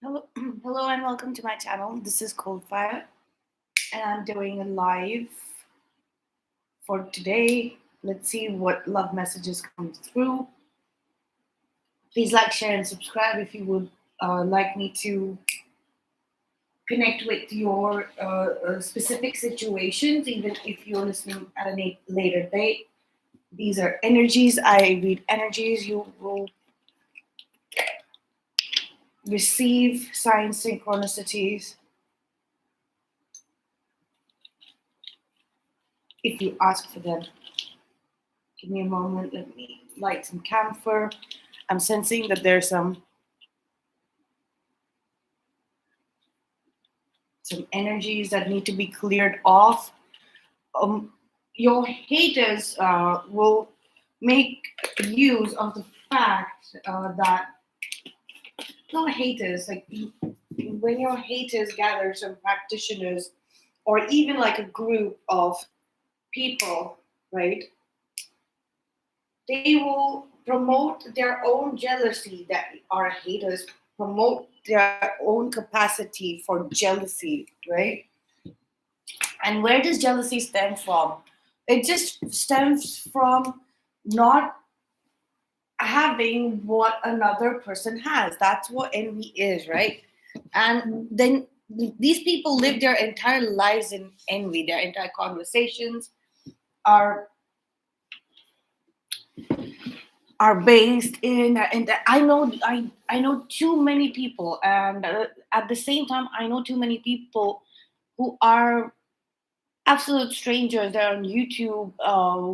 Hello, hello, and welcome to my channel. This is Coldfire, and I'm doing a live for today. Let's see what love messages come through. Please like, share, and subscribe if you would like me to connect with your specific situations, even if you're listening at a later date. These are energies. I read energies. You will receive signs, synchronicities if you ask for them. Give me a moment. Let me light some camphor. I'm sensing that there's some energies that need to be cleared off. Um, your haters will make use of the fact that not haters, like when your haters gather some practitioners or even like a group of people, right? They will promote their own jealousy that our haters promote their own capacity for jealousy, right? And where does jealousy stem from? It just stems from not having what another person has. That's what envy is, right? And then these people live their entire lives in envy. Their entire conversations are are based in and I know too many people, and at the same time I know too many people who are absolute strangers. They're on YouTube,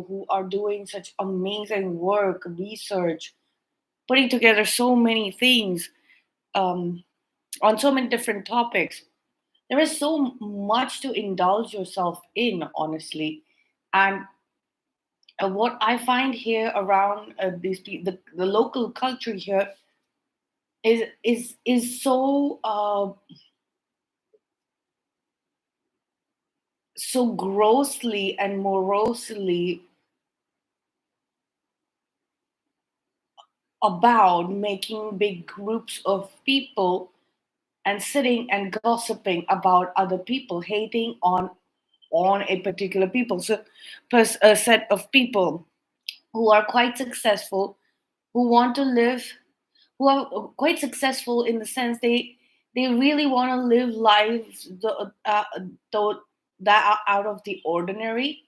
who are doing such amazing work, research, putting together so many things, um, on so many different topics. There is so much to indulge yourself in, honestly. And what I find here around the local culture here is so so grossly and morosely about making big groups of people and sitting and gossiping about other people, hating on a particular people, so a set of people who are quite successful, who want to live, who are quite successful in the sense they really want to live lives the, that are out of the ordinary,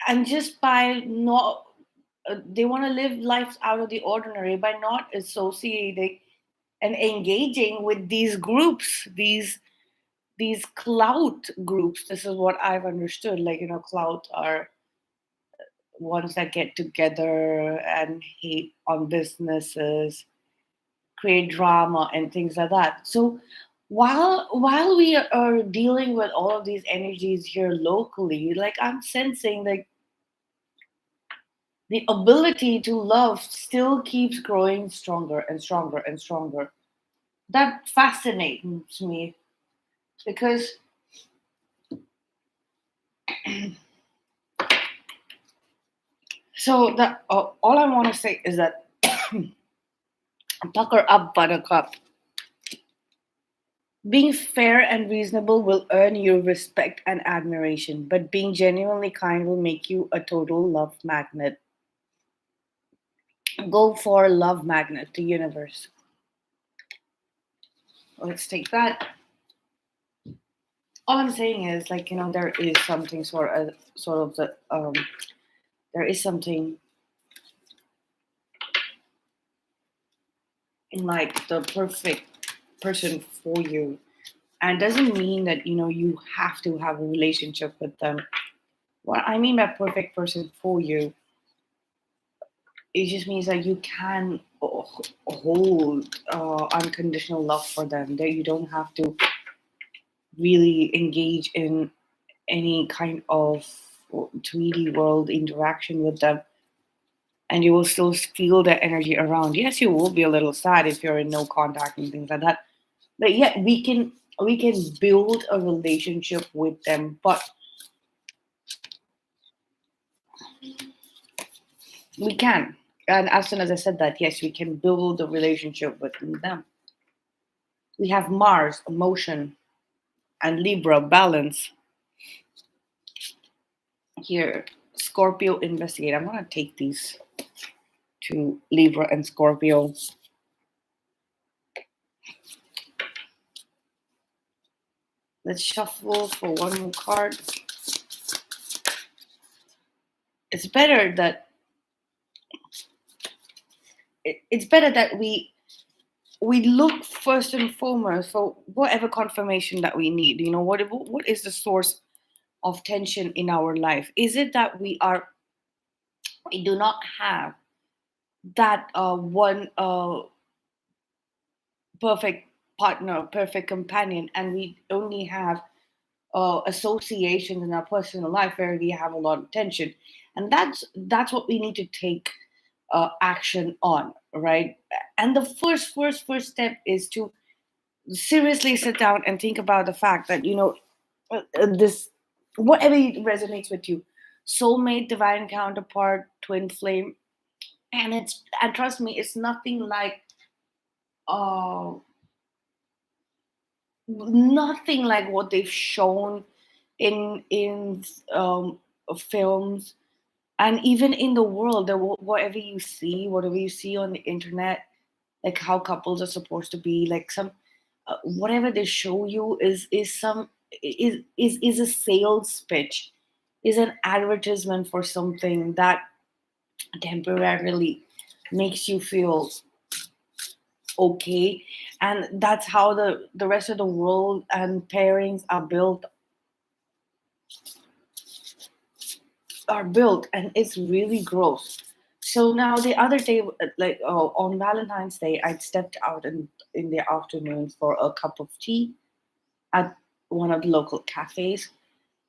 and just by not they want to live lives out of the ordinary by not associating and engaging with these groups, these clout groups. This is what I've understood. Like, clout are ones that get together and hate on businesses, create drama and things like that. So while we are dealing with all of these energies here locally, like I'm sensing like the ability to love still keeps growing stronger and stronger and stronger. That fascinates me because so that all I want to say is that pucker up, buttercup. Being fair and reasonable will earn you respect and admiration, but being genuinely kind will make you a total love magnet. Go for love magnet, the universe. Let's take that. All I'm saying is, like, there is something sort of the there is something in like the perfect person for you, and doesn't mean that you have to have a relationship with them. What I mean by perfect person for you, it just means that you can hold unconditional love for them. That you don't have to really engage in any kind of 3D world interaction with them, and you will still feel the energy around. Yes, you will be a little sad if you're in no contact and things like that, but yet we can build a relationship with them. But we can. And as soon as I said that, yes, we can build a relationship with them. We have Mars, emotion, and Libra, balance. Here, Scorpio, investigate. I'm going to take these to Libra and Scorpio. Let's shuffle for one more card. It's better that it's better that we look first and foremost for whatever confirmation that we need. You know, what is the source of tension in our life? Is it that we do not have that one perfect partner, perfect companion, and we only have associations in our personal life where we have a lot of tension, and that's what we need to take action on, right? And the first step is to seriously sit down and think about the fact that this whatever resonates with you, soulmate, divine counterpart, twin flame, and trust me, it's nothing like uh nothing like what they've shown in films, and even in the world. Whatever you see on the internet, like how couples are supposed to be, like some whatever they show you is a sales pitch, is an advertisement for something that temporarily makes you feel okay. And that's how the rest of the world and pairings are built, and it's really gross. So now the other day, on Valentine's Day, I stepped out in the afternoon for a cup of tea at one of the local cafes.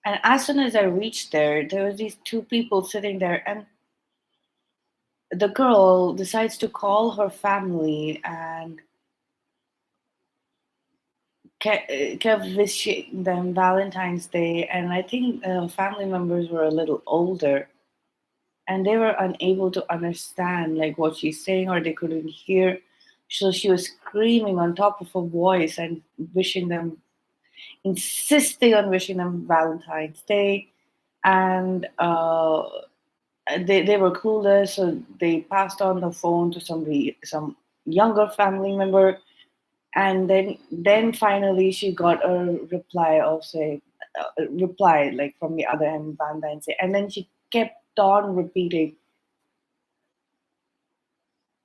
And as soon as I reached there was these two people sitting there, and the girl decides to call her family and kept wishing them Valentine's Day. And I think family members were a little older, and they were unable to understand like what she's saying, or they couldn't hear. So she was screaming on top of her voice and wishing them, insisting on wishing them Valentine's Day. And they were clueless, so they passed on the phone to some younger family member. And then finally she got a reply of say reply like from the other end, Valentine's Day. And then she kept on repeating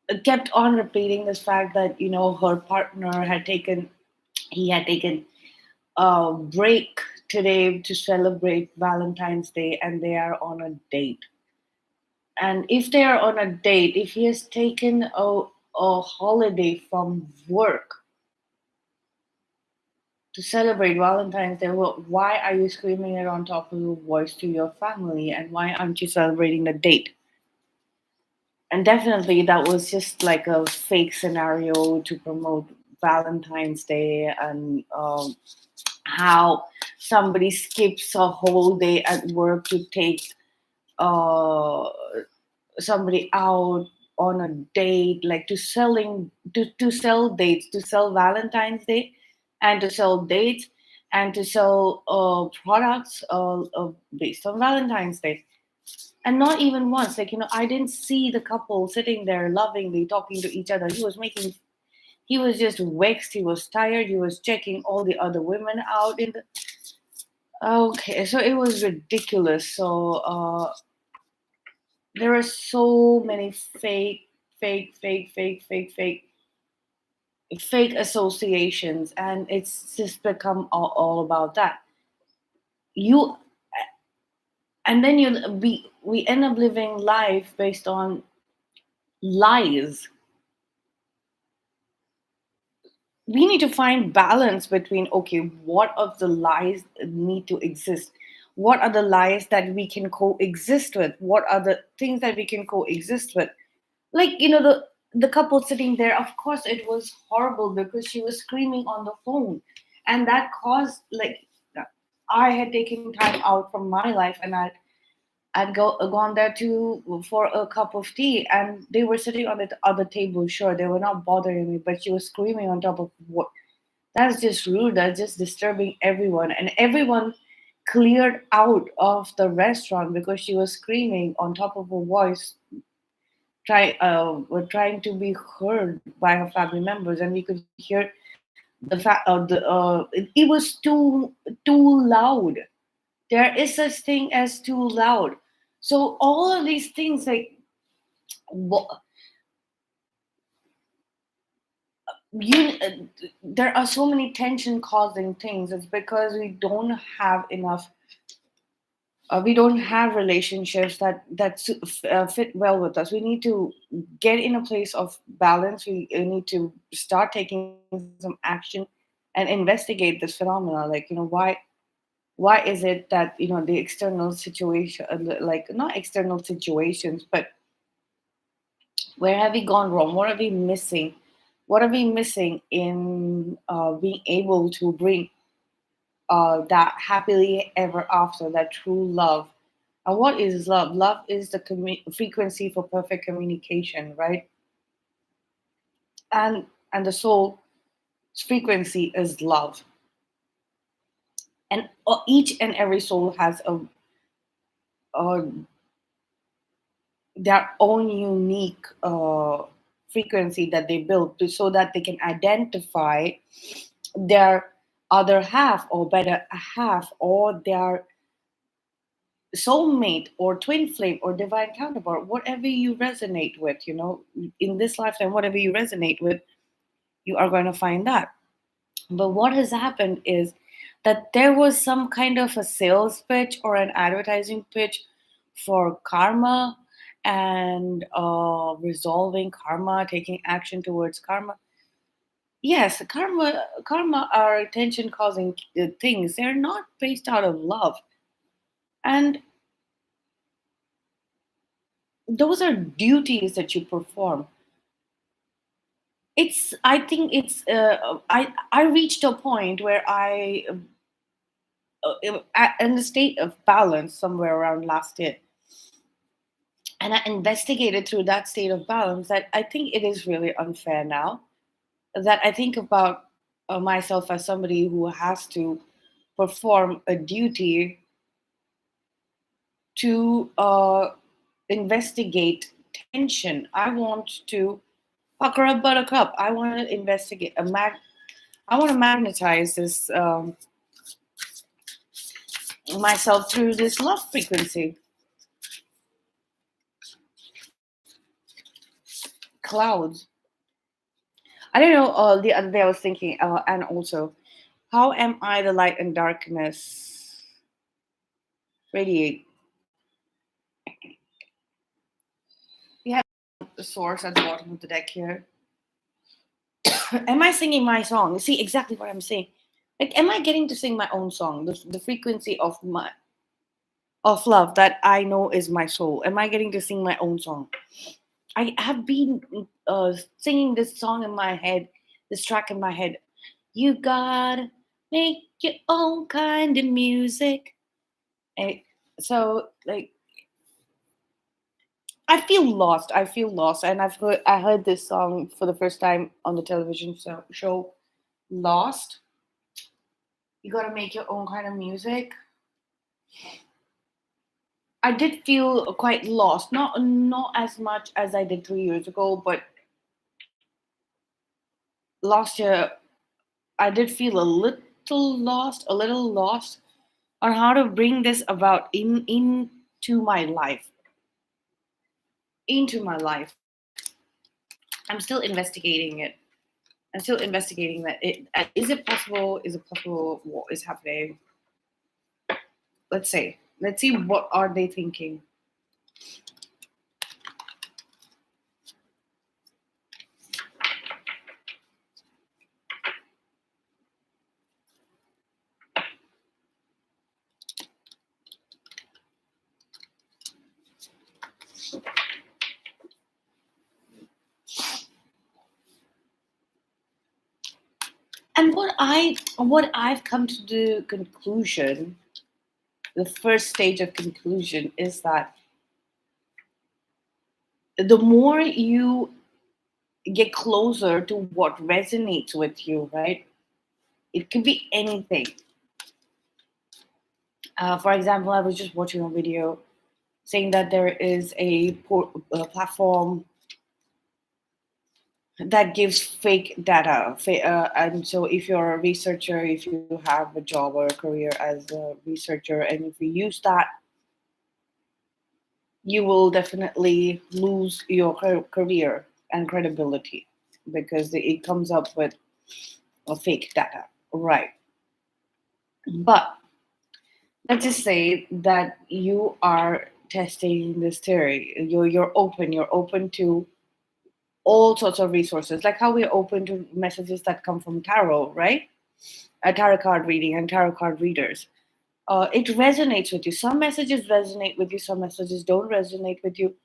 this fact that her partner had taken he had taken a break today to celebrate Valentine's Day, and they are on a date. And if they are on a date, if he has taken a holiday from work to celebrate Valentine's Day, well, why are you screaming it on top of your voice to your family? And why aren't you celebrating the date? And definitely that was just like a fake scenario to promote Valentine's Day, and how somebody skips a whole day at work to take uh, somebody out on a date, like to sell dates, to sell Valentine's Day, and to sell dates, and to sell products based on Valentine's Day. And not even once, like I didn't see the couple sitting there lovingly talking to each other. He was just vexed, he was tired, he was checking all the other women out in the okay. So it was ridiculous. So there are so many fake associations, and it's just become all about that. You And then we end up living life based on lies. We need to find balance between, okay, what of the lies need to exist, what are the lies that we can coexist with, what are the things that we can coexist with. Like the couple sitting there, of course it was horrible because she was screaming on the phone, and that caused, like, I had taken time out from my life, and I'd gone there to for a cup of tea, and they were sitting on the other table. Sure, they were not bothering me, but she was screaming on top of what? That's just rude. That's just disturbing everyone, and everyone cleared out of the restaurant because she was screaming on top of her voice, were trying to be heard by her family members, and we could hear it was too loud. There is such thing as too loud. So all of these things, like, wha- you there are so many tension causing things. It's because we don't have relationships that fit well with us. We need to get in a place of balance. We need to start taking some action and investigate this phenomena. Like, why is it that the external situation, like, not external situations, but where have we gone wrong? What are we missing? What are we missing in being able to bring that happily ever after, that true love? And what is love? Love is the frequency for perfect communication, right? And the soul's frequency is love. And each and every soul has a their own unique frequency that they build so that they can identify their other half, or better half, or their soulmate, or twin flame, or divine counterpart, whatever you resonate with, in this lifetime, whatever you resonate with, you are going to find that. But what has happened is that there was some kind of a sales pitch or an advertising pitch for karma, and resolving karma, taking action towards karma. Yes, karma are attention causing things. They're not based out of love. And those are duties that you perform. I think I reached a point where in the state of balance somewhere around last year, and I investigated through that state of balance that I think it is really unfair now, that I think about myself as somebody who has to perform a duty to investigate tension. I want to pucker up buttercup. I want to investigate I want to magnetize this myself through this love frequency. Clouds. I don't know. The other day I was thinking, and also, how am I the light and darkness radiate? We have the source at the bottom of the deck here. Am I singing my song? You see exactly what I'm saying. Like, am I getting to sing my own song? The frequency of love that I know is my soul. Am I getting to sing my own song? I have been singing this song in my head, this track in my head. You gotta make your own kind of music. And so, like, I feel lost. I feel lost, and I heard this song for the first time on the television show, Lost. You gotta make your own kind of music. I did feel quite lost, not as much as I did 3 years ago, but last year I did feel a little lost on how to bring this about into my life, into my life. I'm still investigating it. I'm still investigating that. Is it possible? Is it possible? What is happening? Let's say. Let's see what are they thinking. And what I've come to the conclusion the first stage of conclusion is that the more you get closer to what resonates with you, right? It could be anything. For example, I was just watching a video saying that there is a platform that gives fake data. And so, if you're a researcher, if you have a job or a career as a researcher, and if you use that, you will definitely lose your career and credibility because it comes up with a fake data, right? But let's just say that you are testing this theory. You're open to all sorts of resources, like how we're open to messages that come from tarot, right? A tarot card reading and tarot card readers. It resonates with you. Some messages resonate with you, some messages don't resonate with you.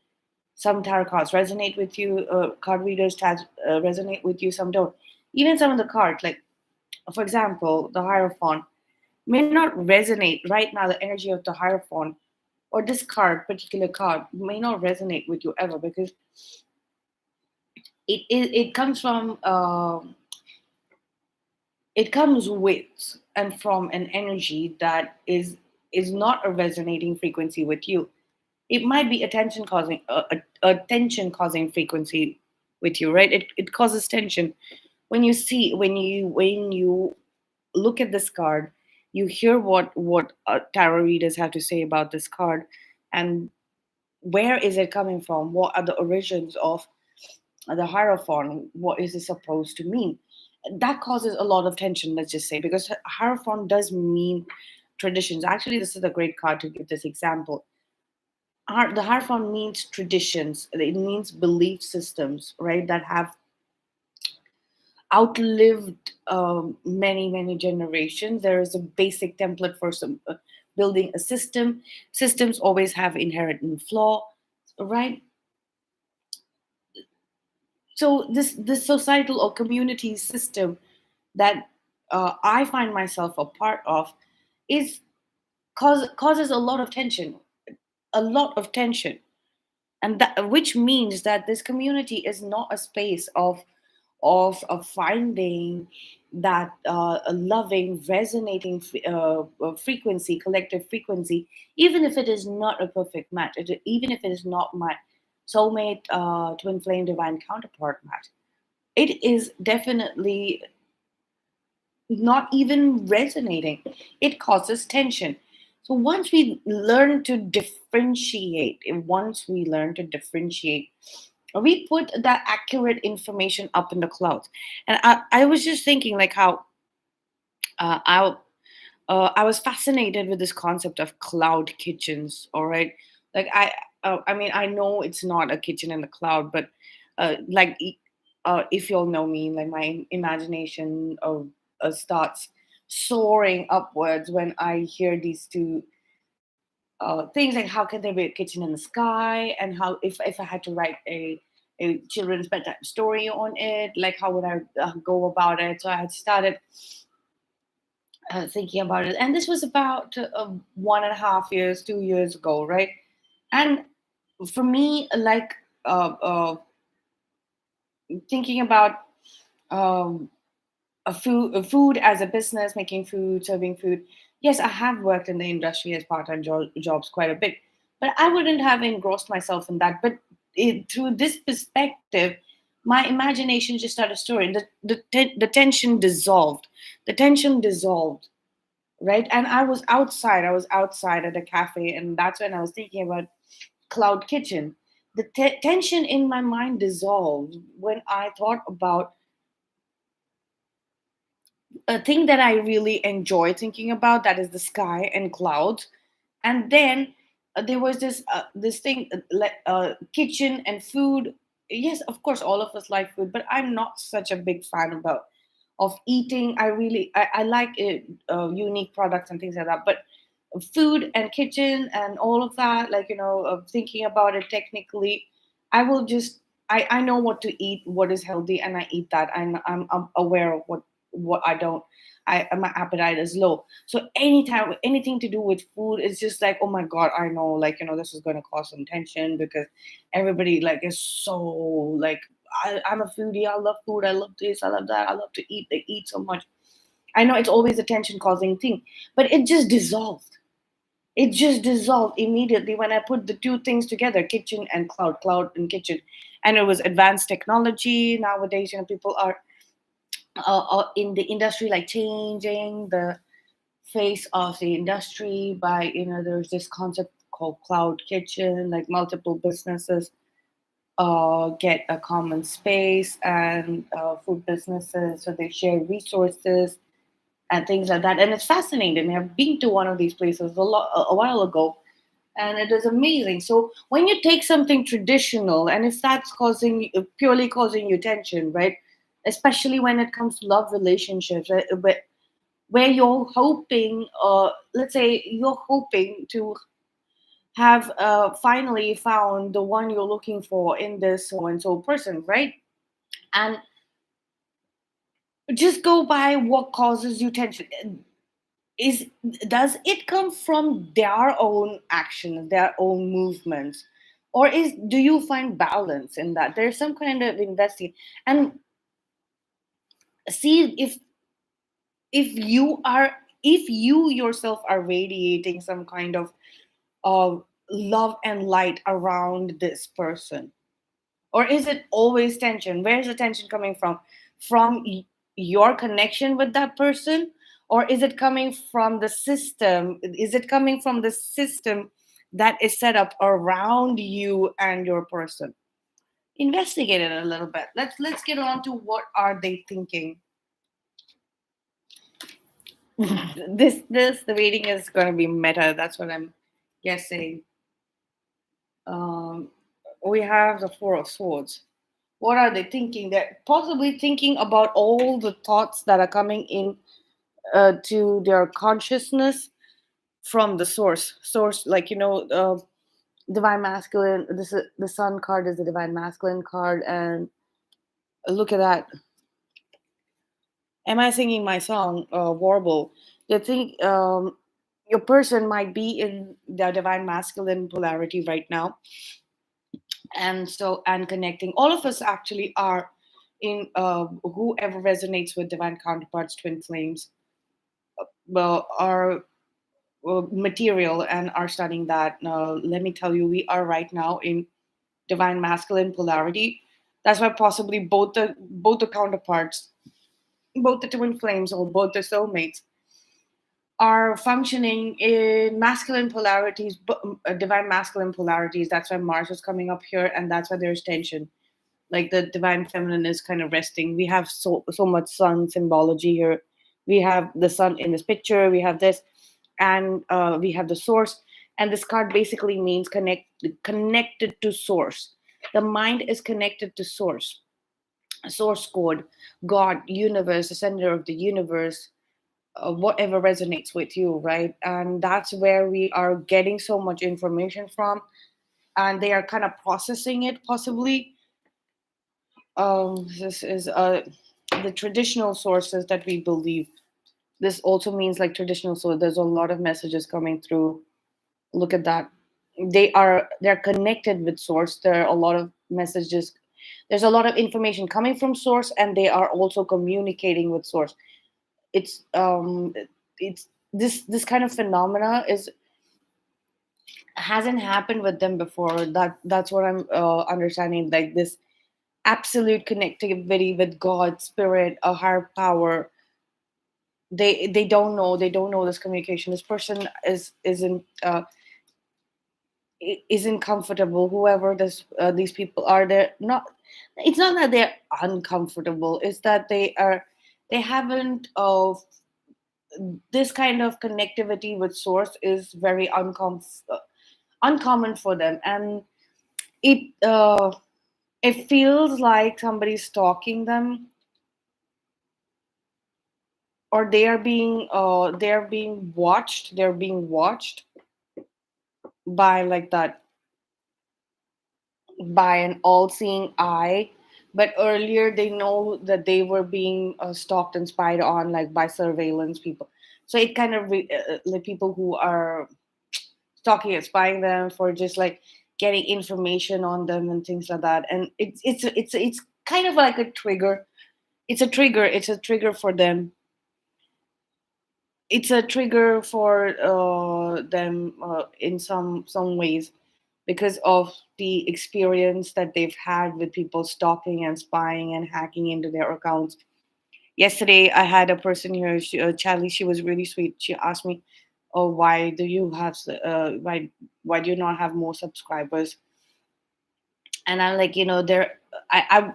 Some tarot cards resonate with you, card readers resonate with you, some don't. Even some of the cards, like for example, the Hierophant, may not resonate right now. The energy of the Hierophant or this particular card, may not resonate with you ever because it comes from it comes with and from an energy that is not a resonating frequency with you. It might be a tension causing frequency with you, right? It causes tension when you look at this card, you hear what tarot readers have to say about this card, and where is it coming from? What are the origins of the Hierophant? What is it supposed to mean? That causes a lot of tension, let's just say, because Hierophant does mean traditions. Actually, this is a great card to give this example. The Hierophant means traditions. It means belief systems, right? That have outlived many generations. There is a basic template for some building a system. Systems always have inherent flaw, right? So this societal or community system that I find myself a part of is causes a lot of tension, and that which means that this community is not a space of finding that a loving, resonating frequency, collective frequency, even if it is not a perfect match, even if it is not my soulmate, twin flame, divine counterpart match. It is definitely not even resonating. It causes tension. So once we learn to differentiate, we put that accurate information up in the clouds. And I was just thinking like how uh, I I was fascinated with this concept of cloud kitchens. All right, like I mean I know it's not a kitchen in the cloud, but like if you'll know me, like my imagination starts soaring upwards when I hear these two things, like how can there be a kitchen in the sky, and how if I had to write a children's bedtime story on it, like how would I go about it? So I had started thinking about it, and this was about 1.5 years, 2 years ago, right? And for me, like thinking about um, a food as a business, making food, serving food. Yes, I have worked in the industry as part-time jobs quite a bit, but I wouldn't have engrossed myself in that. But through this perspective, my imagination just started storing. The tension dissolved. The tension dissolved, right? And I was outside. I was outside at a cafe, and that's when I was thinking about cloud kitchen. The tension in my mind dissolved when I thought about a thing that I really enjoy thinking about, that is the sky and clouds. And then there was this thing, kitchen and food. Yes, of course, all of us like food, but I'm not such a big fan about of eating. I like it, unique products and things like that. But food and kitchen and all of that, like thinking about it technically, I will just I know what to eat, what is healthy, and I eat that. I'm aware of what I don't. My appetite is low. So anytime anything to do with food is just like, oh my god, I know, like, this is going to cause some tension because everybody like is so like, I'm a foodie. I love food. I love this. I love that. I love to eat. They eat so much. I know it's always a tension causing thing, but it just dissolved. It just dissolved immediately when I put the two things together, kitchen and cloud and kitchen. And it was advanced technology. Nowadays, people are in the industry, like changing the face of the industry by, there's this concept called cloud kitchen, like multiple businesses get a common space, and food businesses, so they share resources and things like that. And it's fascinating. I've been to one of these places a while ago, and it is amazing. So when you take something traditional, and if that's purely causing you tension, right? Especially when it comes to love relationships, right? Where you're hoping, let's say you're hoping to have finally found the one you're looking for in this so and so person, right? And just go by what causes you tension. Is Does it come from their own actions, their own movements, or do you find balance in that? There's some kind of investing, and see if you yourself are radiating some kind of love and light around this person, or is it always tension? Where's the tension coming from? Your connection with that person, or is it coming from the system? Is it coming from the system that is set up around you and your person? Investigate it a little bit. Let's get on to what are they thinking. This the reading is going to be meta. That's what I'm guessing. um we have the Four of Swords. What are they thinking? They're possibly thinking about all the thoughts that are coming in to their consciousness from the source, like, divine masculine. The Sun card is the divine masculine card, and look at that. Am I singing my song, Warble? They think your person might be in the divine masculine polarity right now, and connecting. All of us actually are in, whoever resonates with divine counterparts, twin flames, well, are material and are studying that. Let me tell you, we are right now in divine masculine polarity. That's why possibly both the counterparts, both the twin flames or both the soulmates, are functioning in masculine polarities, divine masculine polarities. That's why Mars is coming up here, and that's why there's tension. Like the divine feminine is kind of resting. We have so much sun symbology here. We have the sun in this picture. We have this, and we have the source. And this card basically means connected to source. The mind is connected to source code, God, universe, the center of the universe, whatever resonates with you, right? And that's where we are getting so much information from, and they are kind of processing it possibly. This is the traditional sources that we believe. This also means like traditional, so there's a lot of messages coming through. Look at that. They're connected with source. There are a lot of messages. There's a lot of information coming from source, and they are also communicating with source. It's this kind of phenomena is hasn't happened with them before. That's what I'm understanding. Like this absolute connectivity with God, spirit, a higher power. They don't know this communication. This person isn't comfortable. Whoever these people are, they're not. It's not that they're uncomfortable. It's that they haven't this kind of connectivity with source is very uncommon for them, and it it feels like somebody's stalking them, or they're being watched by like that, by an all-seeing eye, but earlier they know that they were being stalked and spied on, like by surveillance people. So it kind of like people who are stalking and spying them for just like getting information on them and things like that. And it's kind of like a trigger. It's a trigger for them. It's a trigger for them in some ways, because of the experience that they've had with people stalking and spying and hacking into their accounts. Yesterday I had a person here, Charlie. She was really sweet. She asked me, oh, why do you have why do you not have more subscribers? And I'm like, there, I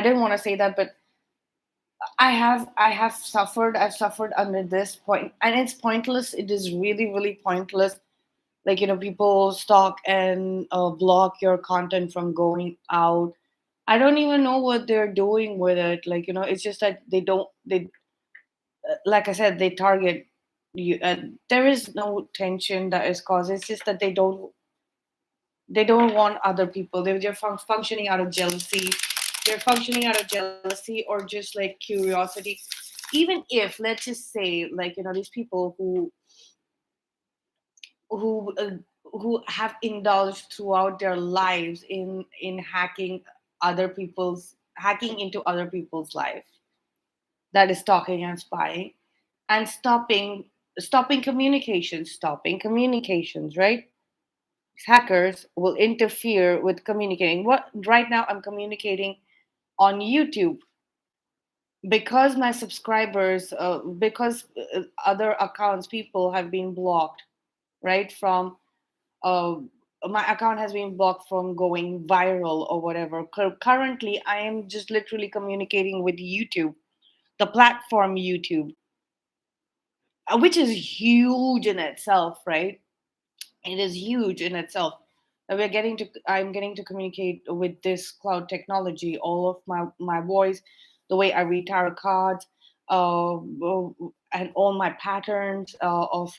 didn't want to say that, but I've suffered under this point, and it's pointless. It is really, really pointless. Like, people stalk and block your content from going out. I don't even know what they're doing with it. Like, it's just that they like I said, they target you. There is no tension that is caused. It's just that they don't want other people. They're functioning out of jealousy. They're functioning out of jealousy or just like curiosity. Even if, let's just say, like, these people who uh, who have indulged throughout their lives in hacking into other people's life, that is stalking and spying, and stopping communications, right? Hackers will interfere with communicating. What right now I'm communicating on YouTube, because my subscribers, because other accounts, people have been blocked, right? From uh, my account has been blocked from going viral or whatever. Currently, I am just literally communicating with YouTube, the platform YouTube, which is huge in itself, right? It is huge in itself. I'm getting to communicate with this cloud technology. All of my voice, the way I read tarot cards, and all my patterns of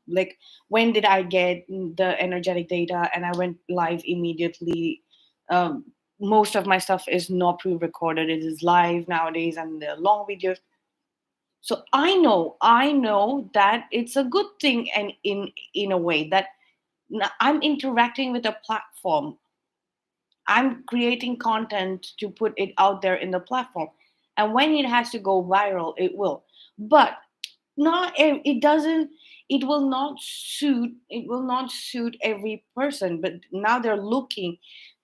like, when did I get the energetic data, and I went live immediately. um, Most of my stuff is not pre-recorded, it is live nowadays, and they're long videos. So I know that it's a good thing, and in a way that I'm interacting with a platform. I'm creating content to put it out there in the platform. And when it has to go viral, it will. But not it doesn't it will not suit every person. But now they're looking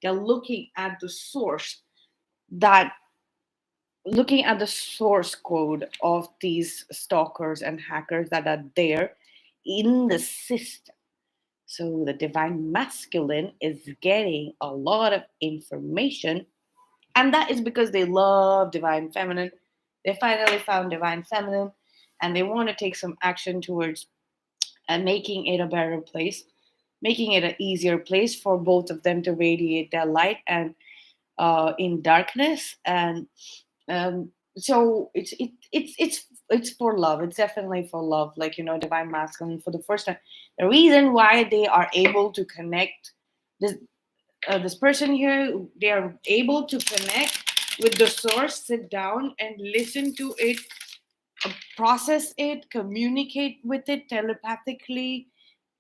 at the source, that looking at the source code of these stalkers and hackers that are there in the system. So the divine masculine is getting a lot of information, and that is because they love divine feminine. They finally found divine feminine, and they want to take some action towards and making it a better place, making it an easier place for both of them to radiate their light and in darkness. And so it's for love. It's definitely for love. Like, divine masculine for the first time. The reason why they are able to connect, this this person here, they are able to connect with the source, sit down and listen to it, process it, communicate with it telepathically,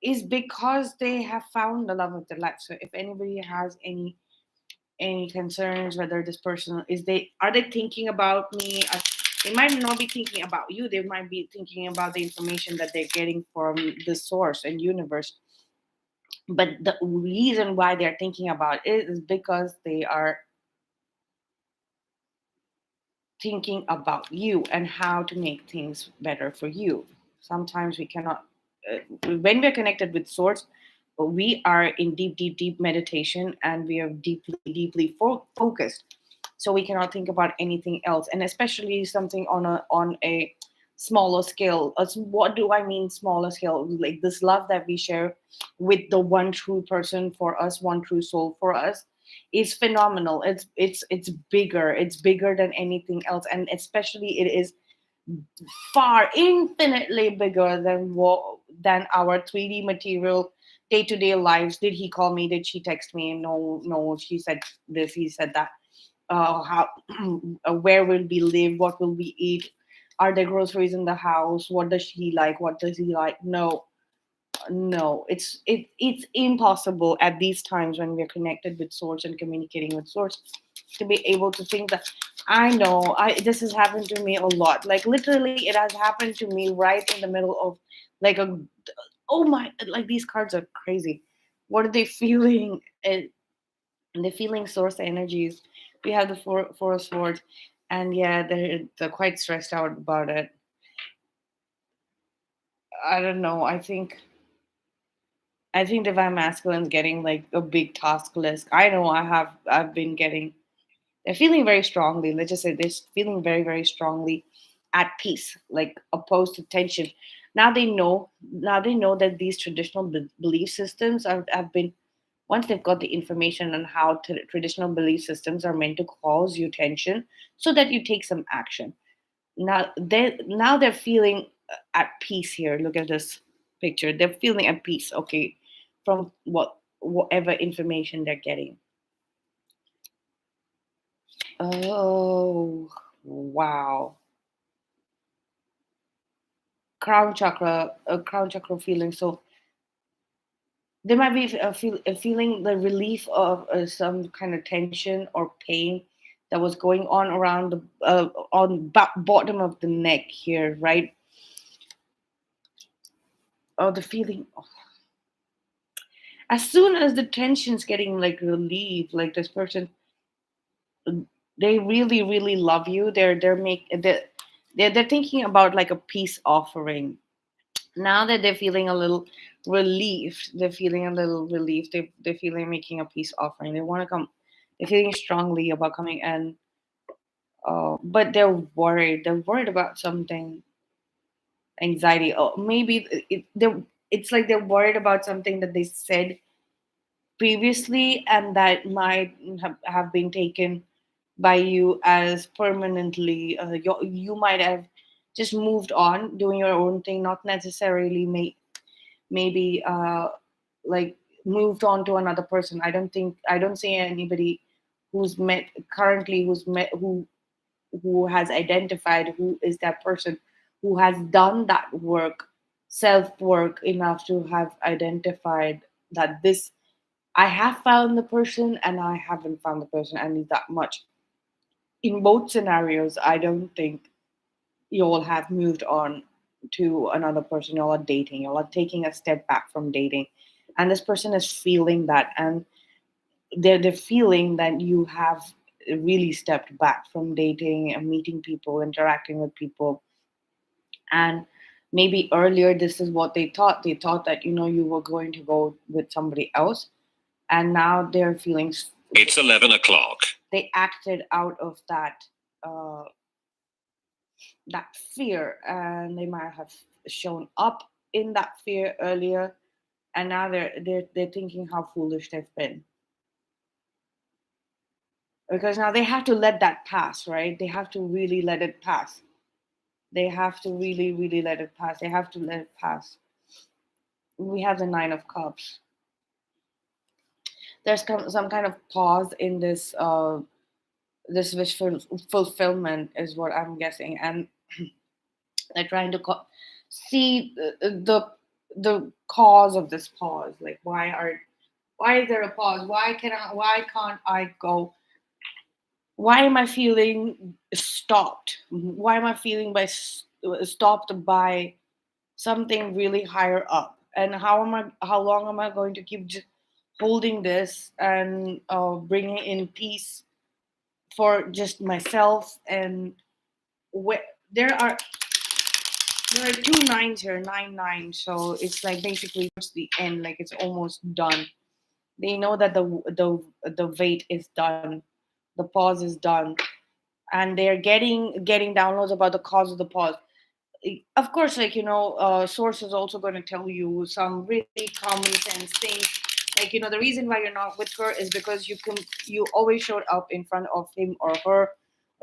is because they have found the love of their life. So if anybody has any concerns, whether this person are they thinking about me, they might not be thinking about you, they might be thinking about the information that they're getting from the source and universe. But the reason why they're thinking about it is because they are thinking about you and how to make things better for you. Sometimes we cannot, when we're connected with source, we are in deep meditation, and we are deeply focused. So we cannot think about anything else, and especially something on a smaller scale. What do I mean smaller scale? Like this love that we share with the one true person for us, one true soul for us, is phenomenal. It's bigger. It's bigger than anything else, and especially it is far infinitely bigger than our 3D material day-to-day lives. Did he call me? Did she text me? No, she said this, he said that. how where will we live, what will we eat, are there groceries in the house, what does she like, what does he like. No, no, it's impossible at these times when we're connected with source and communicating with source to be able to think that I know I this has happened to me a lot. Like literally it has happened to me right in the middle of like a oh my, like these cards are crazy. What are they feeling? They're feeling source energies. We have the four of swords, and yeah, they're quite stressed out about it. I don't know. I think divine masculine's getting like a big task list. I know I've been getting. They're feeling very strongly. Let's just say they're feeling very very strongly at peace, like opposed to tension. Now they know. Now they know that these traditional belief systems have been. Once they've got the information on how traditional belief systems are meant to cause you tension, so that you take some action. Now they're feeling at peace here. Look at this picture. They're feeling at peace. Okay, from whatever information they're getting. Oh, wow. Crown chakra feeling. So they might be feeling the relief of some kind of tension or pain that was going on around the bottom of the neck here, right? Or the feeling as soon as the tension's getting like relieved, like this person, they really really love you. They're thinking about like a peace offering. Now that they're feeling a little relieved, they're feeling making a peace offering. They want to come. They're feeling strongly about coming, and but they're worried about something. Anxiety, or maybe it's like they're worried about something that they said previously, and that might have been taken by you as permanently. You might have just moved on doing your own thing, not necessarily maybe like moved on to another person. I don't see anybody who's met currently who has identified who is that person, who has done that work, self work enough to have identified that this I have found the person and I haven't found the person. I need that much. In both scenarios, I don't think you all have moved on to another person. You all are dating. You all are taking a step back from dating. And this person is feeling that. And they're feeling that you have really stepped back from dating and meeting people, interacting with people. And maybe earlier, this is what they thought. They thought that, you were going to go with somebody else. And now they're feeling It's 11 o'clock. they acted out of uh, that fear, and they might have shown up in that fear earlier, and now they're thinking how foolish they've been, because now they have to let that pass, right? They have to really let it pass. They have to really really let it pass. They have to let it pass. We have the Nine of Cups. There's some kind of pause in this wish fulfillment is what I'm guessing, and they're trying to see the cause of this pause. Like, why is there a pause? Why can't I go? Why am I feeling stopped? Why am I feeling stopped by something really higher up? And how long am I going to keep just holding this and bringing in peace for just myself? And wh- there are there are two nines here, 9 9. So it's like basically towards the end, like it's almost done. They know that the wait is done, the pause is done, and they're getting downloads about the cause of the pause. Of course, like source is also going to tell you some really common sense things. Like, the reason why you're not with her is because you always showed up in front of him or her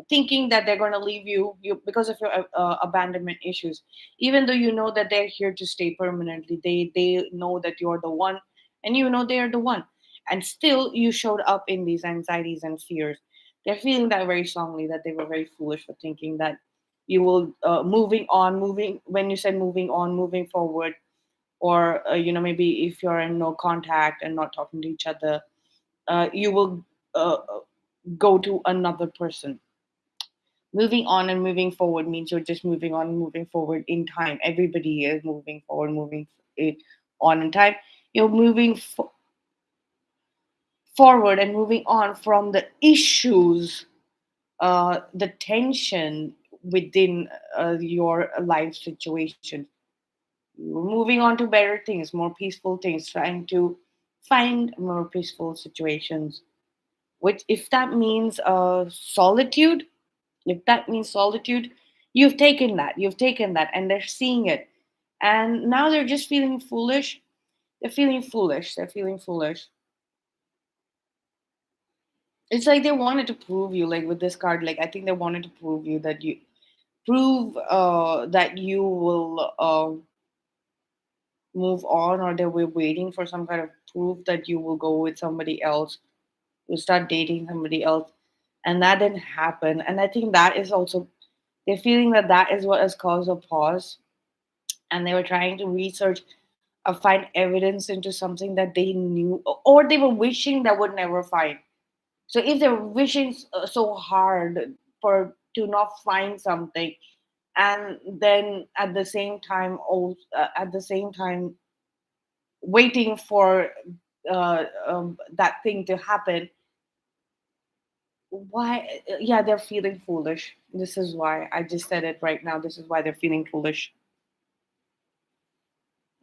thinking that they're going to leave you because of your abandonment issues, even though you know that they're here to stay permanently. They know that you're the one, and they're the one, and still you showed up in these anxieties and fears. They're feeling that very strongly, that they were very foolish for thinking that you will moving on, moving when you said moving on, moving forward, or maybe if you're in no contact and not talking to each other, you will go to another person. Moving on and moving forward means you're just moving on and moving forward in time. Everybody is moving forward, moving it on in time. You're moving forward and moving on from the issues, the tension within your life situation. You're moving on to better things, more peaceful things, trying to find more peaceful situations. Which, if that means solitude, if that means solitude, you've taken that, and they're seeing it, and now they're just feeling foolish. They're feeling foolish. They're feeling foolish. It's like they wanted to prove you, like with this card. Like I think they wanted to prove you that you prove that you will move on, or they were waiting for some kind of proof that you will go with somebody else, you start dating somebody else, and that didn't happen. And I think that is also, they're feeling that that is what has caused a pause, and they were trying to research or find evidence into something that they knew, or they were wishing they would never find. So if they're wishing so hard for to not find something, and then at the same time, also at the same time waiting for that thing to happen, why? Yeah, they're feeling foolish. This is why I just said it right now. This is why they're feeling foolish.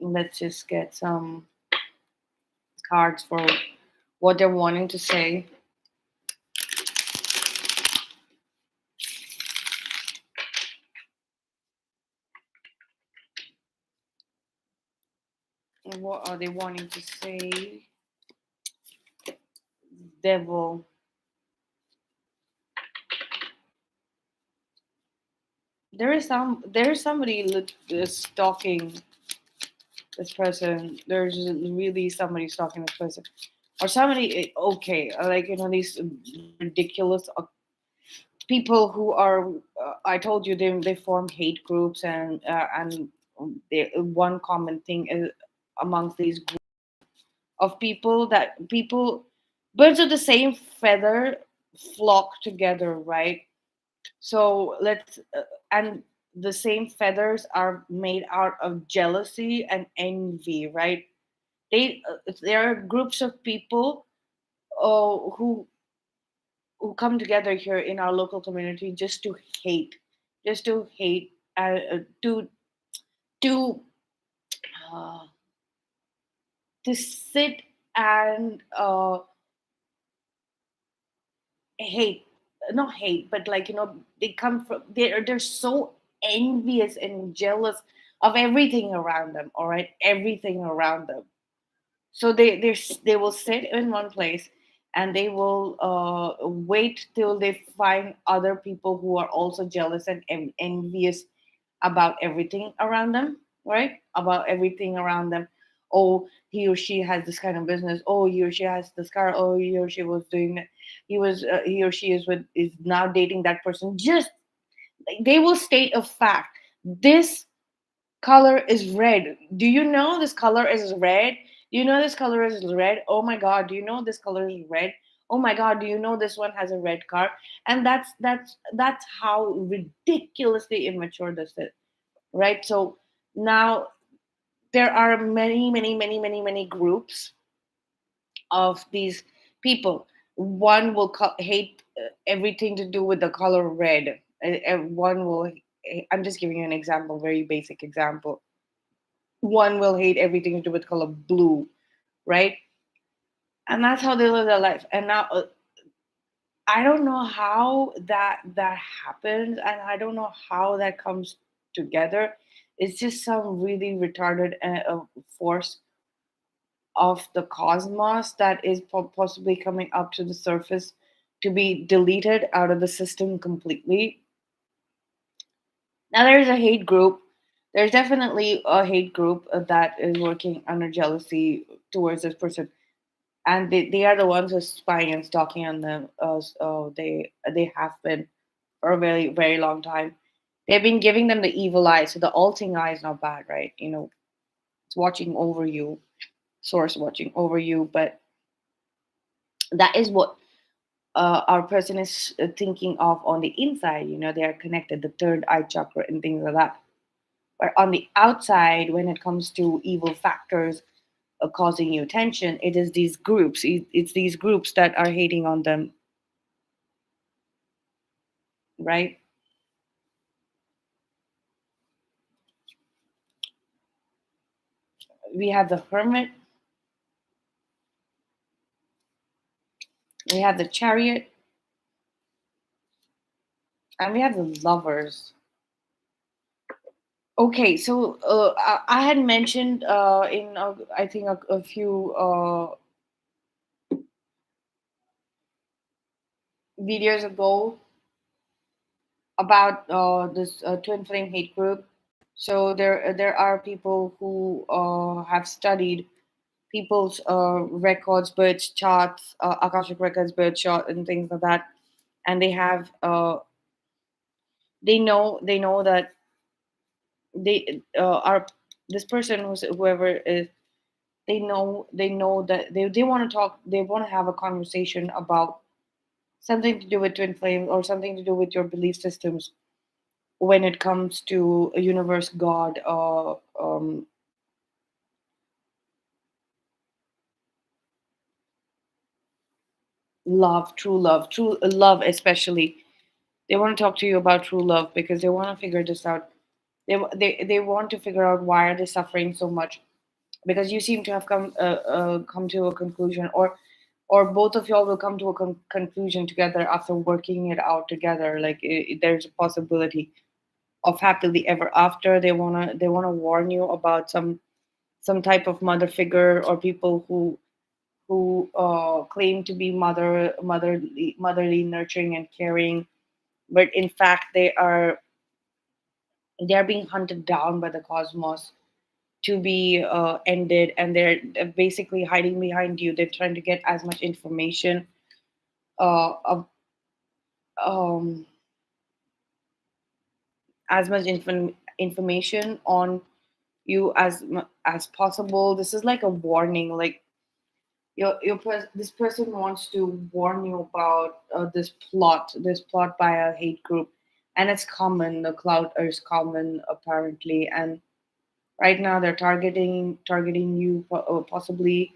Let's just get some cards for what they're wanting to say. What are they wanting to say? Devil. There is somebody stalking this person. There's really somebody stalking this person, or somebody. Okay, like these ridiculous people who are. I told you they form hate groups, and one common thing is amongst these groups of people, that people, birds of the same feather flock together, right? So and the same feathers are made out of jealousy and envy, right? There are groups of people who come together here in our local community hate, just to hate, to uh, to sit and hate, not hate, but like they come from, they're so envious and jealous of everything around them, all right, everything around them. So they will sit in one place, and they will wait till they find other people who are also jealous and envious about everything around them, right? About everything around them. Oh, he or she has this kind of business. Oh, he or she has this car. Oh, he or she was doing that. He or she is now dating that person. Just like, they will state a fact. This color is red. Do you know this color is red? Do you know this color is red? Oh my god, do you know this color is red? Oh my god, do you know this one has a red car? And that's how ridiculously immature this is, right? So now there are many groups of these people. One will hate everything to do with the color red. One will. I'm just giving you an example, very basic example. One will hate everything to do with color blue, right? And that's how they live their life. And now I don't know how that happens, and I don't know how that comes together. It's just some really retarded force of the cosmos that is possibly coming up to the surface to be deleted out of the system completely. Now there's a hate group. There's definitely a hate group that is working under jealousy towards this person. and they are the ones who are spying and stalking on them. They have been for a very very long time. They've been giving them the evil eye. So the alting eye is not bad, right? It's watching over you, source watching over you, but that is what our person is thinking of on the inside. They are connected, the third eye chakra and things like that. But on the outside, when it comes to evil factors causing you tension, it is these groups. It's these groups that are hating on them, right? We have the hermit, we have the chariot, and we have the lovers. Okay, so I had mentioned in I think a few videos ago about this twin flame hate group. So there are people who have studied people's records, birth charts, akashic records, birth chart, and things like that, and they know that they are this person whoever is, they know that they want to talk, they want to have a conversation about something to do with twin flame or something to do with your belief systems when it comes to a universe, God, love, true love especially. They want to talk to you about true love because they want to figure this out. They want to figure out why are they suffering so much, because you seem to have come to a conclusion, or both of y'all will come to a conclusion together after working it out together. Like there's a possibility of happily ever after. They wanna warn you about some type of mother figure, or people who claim to be motherly, nurturing and caring, but in fact they are being hunted down by the cosmos to be ended, and they're basically hiding behind you. They're trying to get as much information, of um, as much information on you as possible. This is like a warning. Like this person wants to warn you about this plot by a hate group, and it's common. The cloud is common apparently, and right now they're targeting you possibly,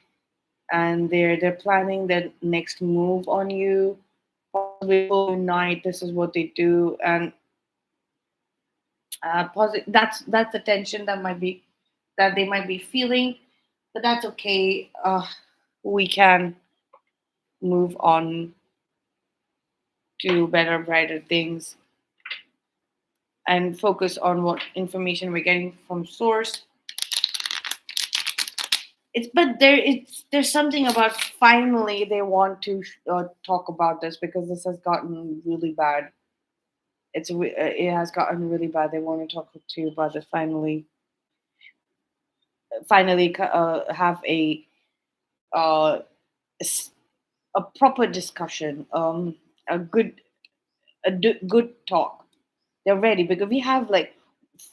and they're planning their next move on you, possibly full moon night. This is what they do, and that's the tension that they might be feeling, but that's okay. We can move on to better, brighter things and focus on what information we're getting from source. There's something about finally they want to talk about this, because this has gotten really bad. It has gotten really bad. They want to talk to you about this finally. Finally, have uh, s- a proper discussion, a good talk. They're ready because we have like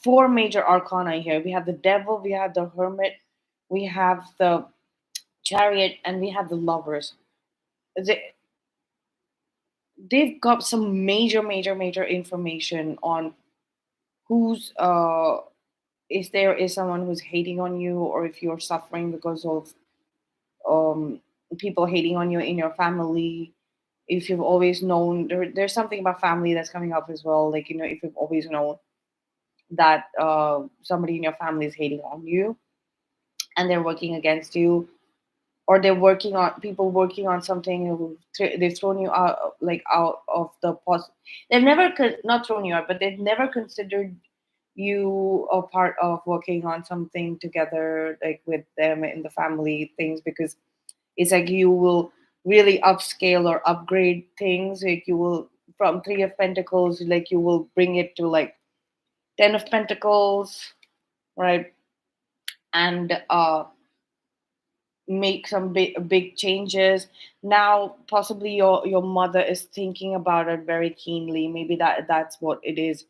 four major arcana here. We have the devil, we have the hermit, we have the chariot, and we have the lovers. They, they've got some major information on who's if there is someone who's hating on you, or if you're suffering because of um people hating on you in your family. If you've always known, there's something about family that's coming up as well. Like, if you've always known that somebody in your family is hating on you and they're working against you, or they're working on people working on something, they've thrown you out, like out of the they've never not thrown you out, but they've never considered you a part of working on something together, like with them in the family things, because it's like you will really upscale or upgrade things. Like you will, from three of pentacles, like you will bring it to like 10 of pentacles, right? And make some big changes. Now possibly your mother is thinking about it very keenly. Maybe that's what it is,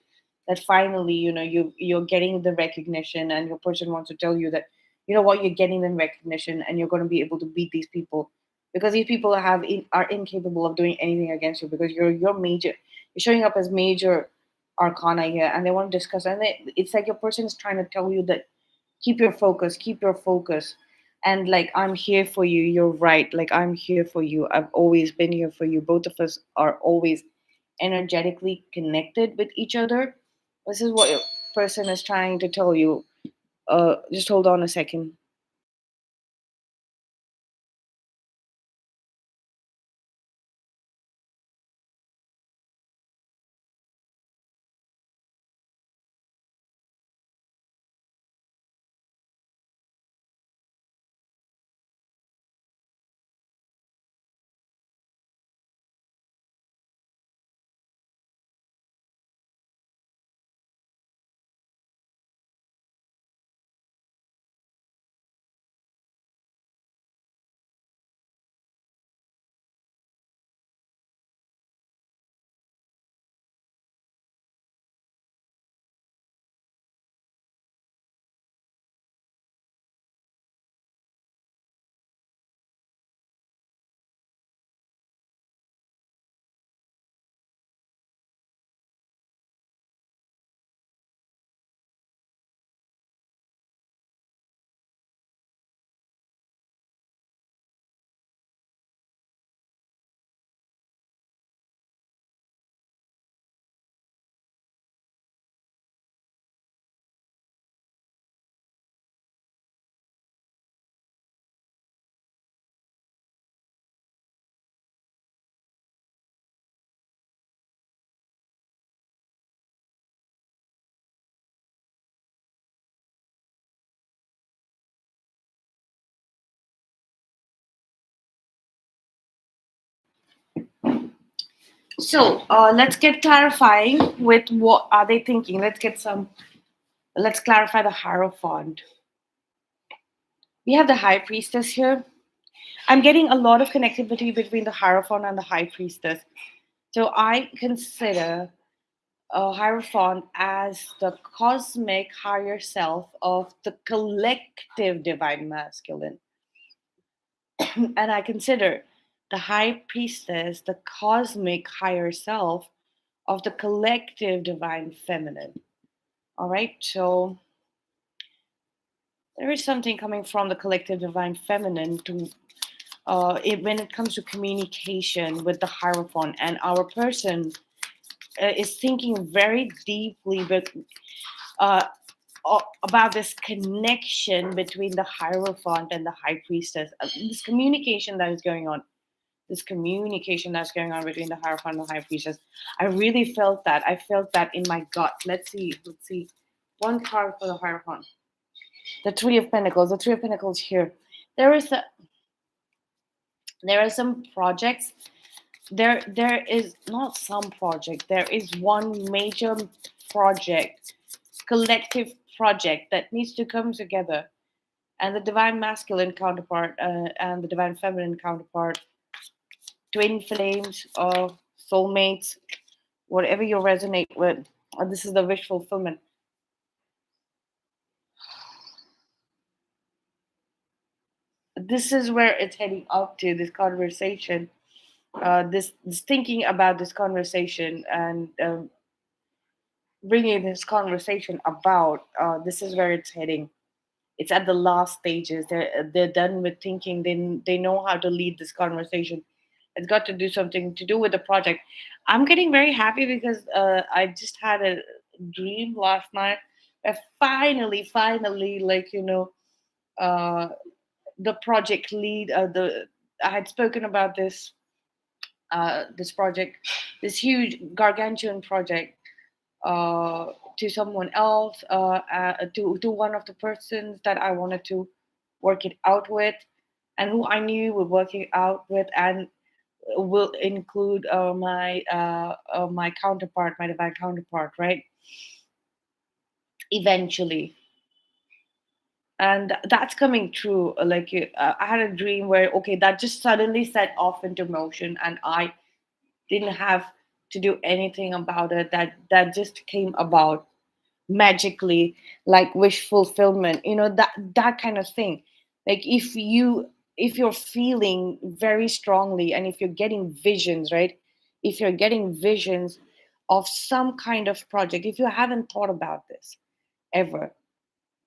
that finally, you're getting the recognition, and your person wants to tell you that, you know what, you're getting the recognition and you're going to be able to beat these people, because these people are incapable of doing anything against you, because you're showing up as major arcana here, and they want to discuss, and it's like your person is trying to tell you that keep your focus, and like, I'm here for you, you're right, like, I'm here for you, I've always been here for you, both of us are always energetically connected with each other. This is what your person is trying to tell you. Just hold on a second. So let's get clarifying with what are they thinking. Let's clarify the Hierophant. We have the High Priestess here. I'm getting a lot of connectivity between the Hierophant and the High Priestess. So I consider Hierophant as the cosmic higher self of the collective divine masculine. And I consider the High Priestess the cosmic higher self of the collective divine feminine. All right, so there is something coming from the collective divine feminine to when it comes to communication with the Hierophant, and our person is thinking very deeply, but uh, about this connection between the Hierophant and the High Priestess. This communication that is going on. This communication that's going on between the Hierophant and the High Priestess. I really felt that. I felt that in my gut. Let's see. Let's see. One card for the Hierophant. The Three of Pentacles. The Three of Pentacles here. There is a, there are some projects. There is not some project. There is one major project, collective project that needs to come together, and the divine masculine counterpart and the divine feminine counterpart, twin flames or soulmates, whatever you resonate with. This is the wish fulfillment. This is where it's heading up to, this conversation, this thinking about this conversation, and bringing this conversation about. This is where it's heading. It's at the last stages. They're done with thinking. They know how to lead this conversation. It's got to do something to do with the project. I'm getting very happy because I just had a dream last night. I finally, like, uh, the project lead. The I had spoken about this project, this huge gargantuan project, to someone else, to one of the persons that I wanted to work it out with, and who I knew would work it out with, and will include my counterpart, my divine counterpart, right? Eventually, and that's coming true. Like I had a dream where, okay, that just suddenly set off into motion, and I didn't have to do anything about it. That just came about magically, like wish fulfillment, that kind of thing. Like if you're feeling very strongly, and if you're getting visions, right? If you're getting visions of some kind of project, if you haven't thought about this ever,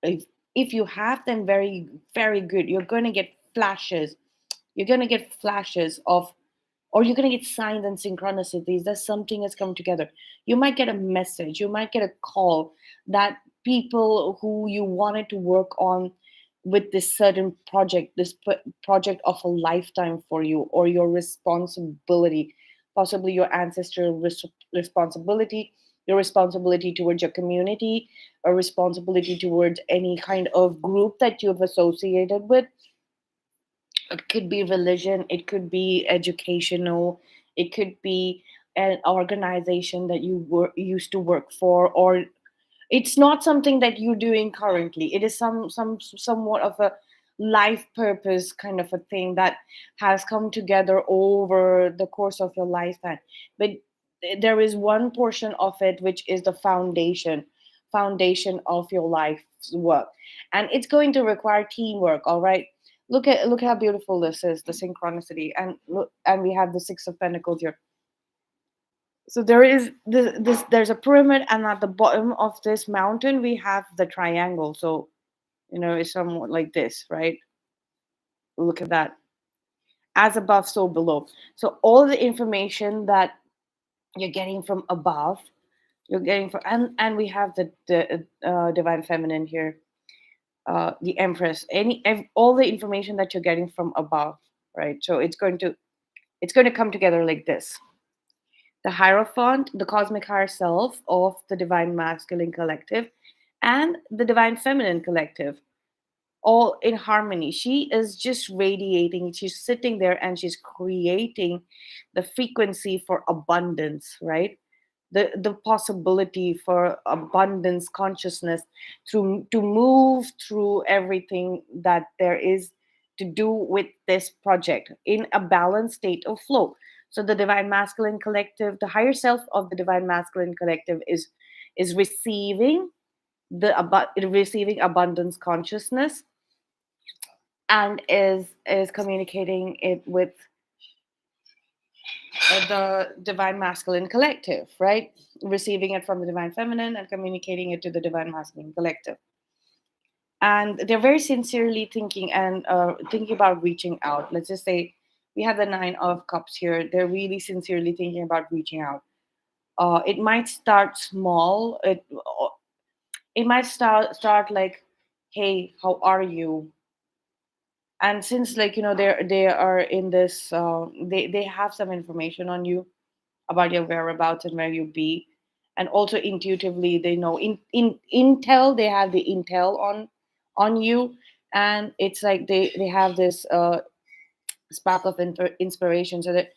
if you have them, very very good, you're going to get flashes. You're going to get flashes of, or you're going to get signs and synchronicities that something has come together. You might get a message, you might get a call that people who you wanted to work on with this certain project, this project of a lifetime for you, or your responsibility, possibly your ancestral responsibility, your responsibility towards your community, or responsibility towards any kind of group that you've associated with. It could be religion, it could be educational, it could be an organization that you used to work for, or it's not something that you're doing currently. It is somewhat of a life purpose kind of a thing that has come together over the course of your lifetime. But there is one portion of it which is the foundation of your life's work, and it's going to require teamwork. All right, look how beautiful this is, the synchronicity. And look, and we have the Six of Pentacles here. So there is this there's a pyramid, and at the bottom of this mountain we have the triangle. So it's somewhat like this, right? Look at that. As above, so below. So all the information that you're getting from above, you're getting from, and we have the divine feminine here, the Empress. All the information that you're getting from above, right? So it's going to come together like this: the Hierophant, the cosmic higher self of the divine masculine collective, and the divine feminine collective, all in harmony. She is just radiating, she's sitting there, and she's creating the frequency for abundance, right? The possibility for abundance consciousness to move through everything that there is to do with this project in a balanced state of flow. So the divine masculine collective, the higher self of the divine masculine collective, is receiving receiving abundance consciousness, and is communicating it with the divine masculine collective, right? Receiving it from the divine feminine and communicating it to the divine masculine collective. And they're very sincerely thinking, and thinking about reaching out. Let's just say we have the Nine of Cups here. They're really sincerely thinking about reaching out. It might start small. It might start like, hey, how are you? And since, like, they are in this, they have some information on you, about your whereabouts and where you be. And also intuitively they know, in intel, they have the intel on you. And it's like they have this spark of inspiration, so that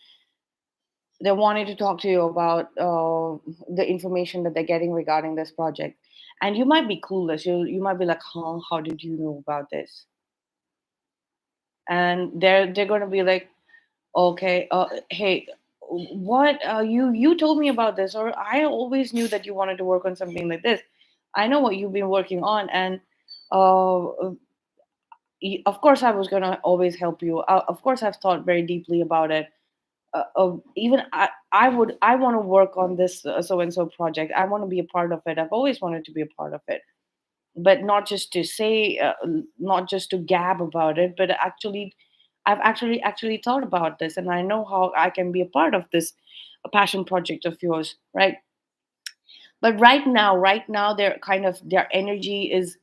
they're wanting to talk to you about the information that they're getting regarding this project. And you might be clueless. You might be like, huh, how did you know about this? And they're going to be like, okay, hey, what, you told me about this, or I always knew that you wanted to work on something like this. I know what you've been working on, and uh, of course I was going to always help you. Of course I've thought very deeply about it. Even I want to work on this so and so project. I want to be a part of it. I've always wanted to be a part of it, but not just to say, not just to gab about it, but actually I've actually thought about this, and I know how I can be a part of this, a passion project of yours, right? But right now their energy is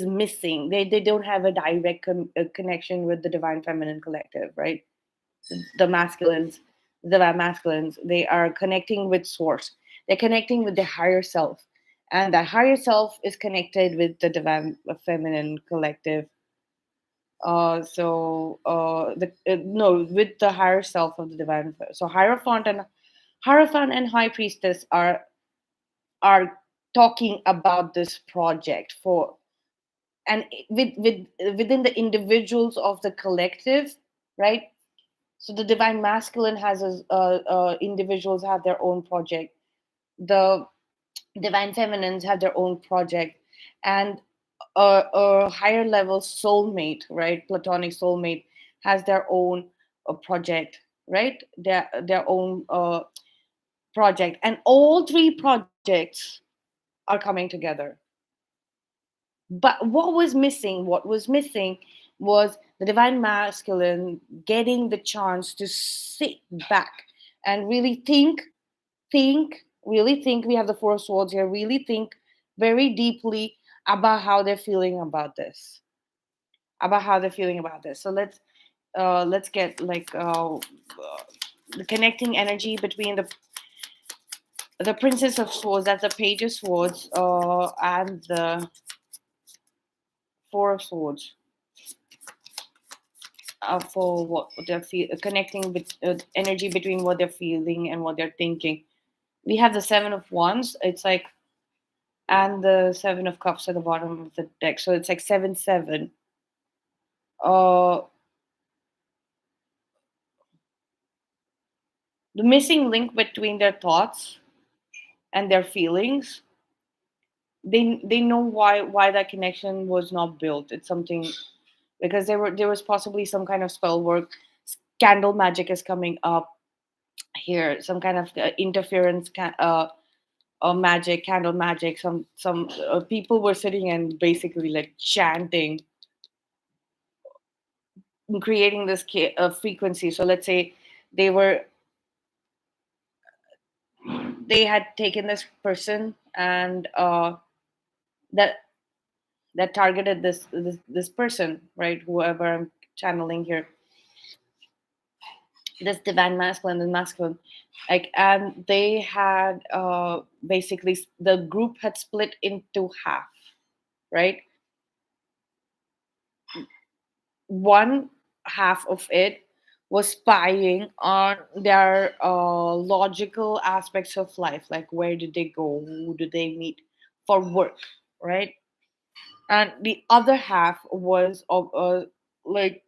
missing. They don't have a direct connection with the divine feminine collective, right? The masculines, they are connecting with source. They're connecting with the higher self, and that higher self is connected with the divine feminine collective. The no, with the higher self of the divine. So Hierophant and High Priestess are talking about this project and within the individuals of the collective, right? So the divine masculine has individuals have their own project, the divine feminines have their own project, and a higher level soulmate, right, platonic soulmate, has their own project, right, their own project, and all three projects are coming together. But what was missing was the divine masculine getting the chance to sit back and really think. We have the four of swords here. Really think very deeply about how they're feeling about this. So let's get like the connecting energy between the Princess of Swords, that's the Page of Swords, and the Four of Swords. For what they're connecting with energy between what they're feeling and what they're thinking. We have the Seven of Wands. It's like, and the Seven of Cups at the bottom of the deck. So it's like 7-7. Uh, the missing link between their thoughts and their feelings. They know why that connection was not built. It's something because there was possibly some kind of spell work. Candle magic is coming up here. Some kind of interference. Magic, candle magic. Some people were sitting and basically like chanting, creating this frequency. So let's say they were they had taken this person and that targeted this person, right? Whoever I'm channeling here, this divine masculine and masculine, like, and they had basically the group had split into half, right? One half of it was spying on their logical aspects of life, like where did they go, who do they meet for work, right? And the other half was of like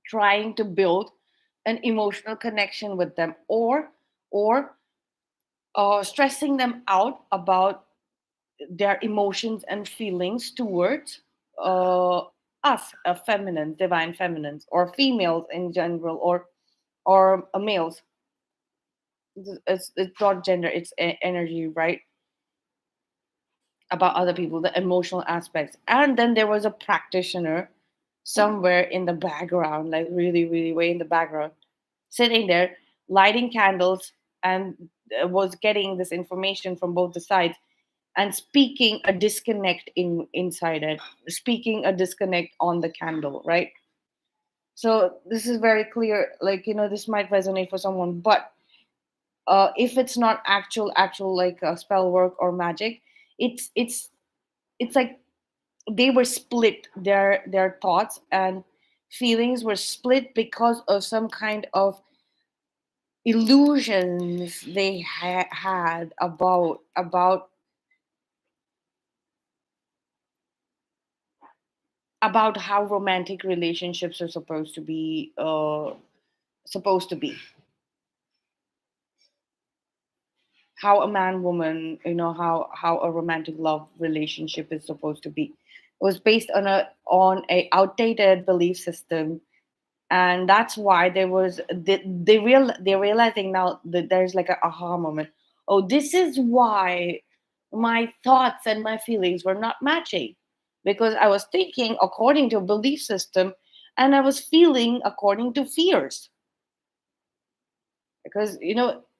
trying to build an emotional connection with them, or stressing them out about their emotions and feelings towards uh, us, feminine, divine feminines, or females in general, or males. It's not gender, it's energy, right? About other people, the emotional aspects. And then there was a practitioner somewhere in the background, like really, really way in the background, sitting there, lighting candles, and was getting this information from both the sides and speaking a disconnect inside it, speaking a disconnect on the candle, right? So this is very clear. Like, this might resonate for someone, but if it's not actual like spell work or magic, it's like they were split. Their thoughts and feelings were split because of some kind of illusions they had about how romantic relationships are supposed to be, how a man woman, how a romantic love relationship is supposed to be. It was based on a outdated belief system, and that's why there was they're realizing now that there's like a aha moment. Oh, this is why my thoughts and my feelings were not matching, because I was thinking according to a belief system and I was feeling according to fears. Because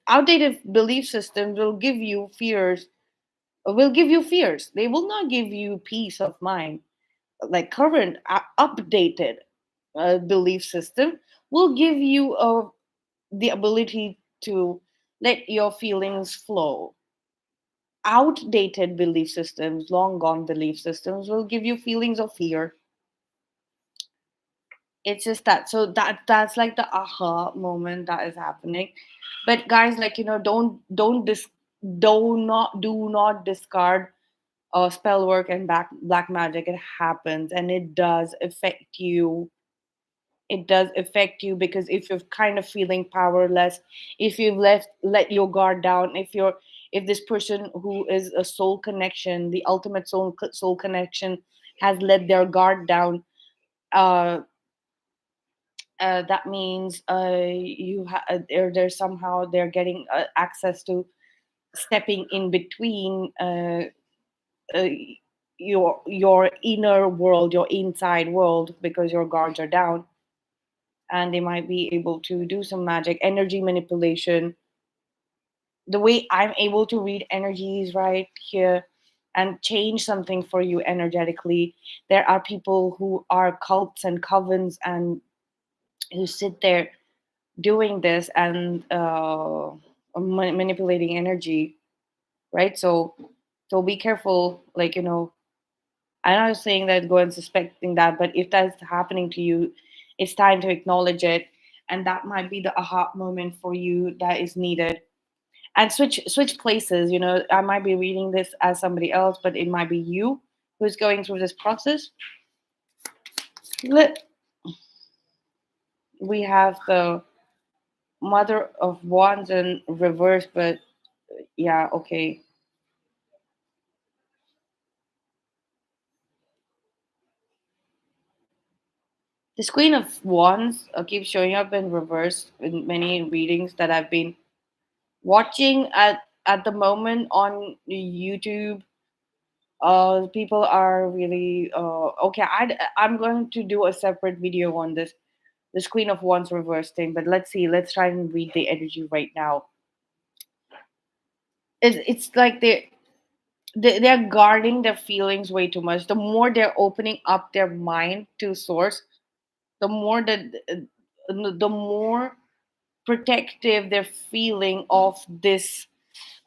outdated belief systems will give you fears. They will not give you peace of mind. Like current updated belief system will give you the ability to let your feelings flow. Outdated belief systems, long gone belief systems, will give you feelings of fear. It's just that. So that's like the aha moment that is happening. But guys, like, don't do not discard spell work and black magic, it happens, and it does affect you. It does affect you because if you're kind of feeling powerless, if you've let your guard down, if this person who is a soul connection, the ultimate soul connection, has let their guard down, uh, that means they're somehow they're getting access to stepping in between uh, your inner world, your inside world, because your guards are down, and they might be able to do some magic, energy manipulation. The way I'm able to read energies right here and change something for you energetically, there are people who are cults and covens and who sit there doing this and manipulating energy, right? So be careful, like, I'm not saying that go and suspecting that, but if that's happening to you, it's time to acknowledge it, and that might be the aha moment for you that is needed. And switch places. I might be reading this as somebody else, but it might be you who's going through this process. Let We have the Mother of Wands in reverse, but yeah, okay. This Queen of Wands keeps showing up in reverse in many readings that I've been watching at the moment on YouTube. People are really okay. I'm going to do a separate video on this Queen of Wands reverse thing, but let's see. Let's try and read the energy right now. It's like they're guarding their feelings way too much. The more they're opening up their mind to source, the more that the more protective they're feeling of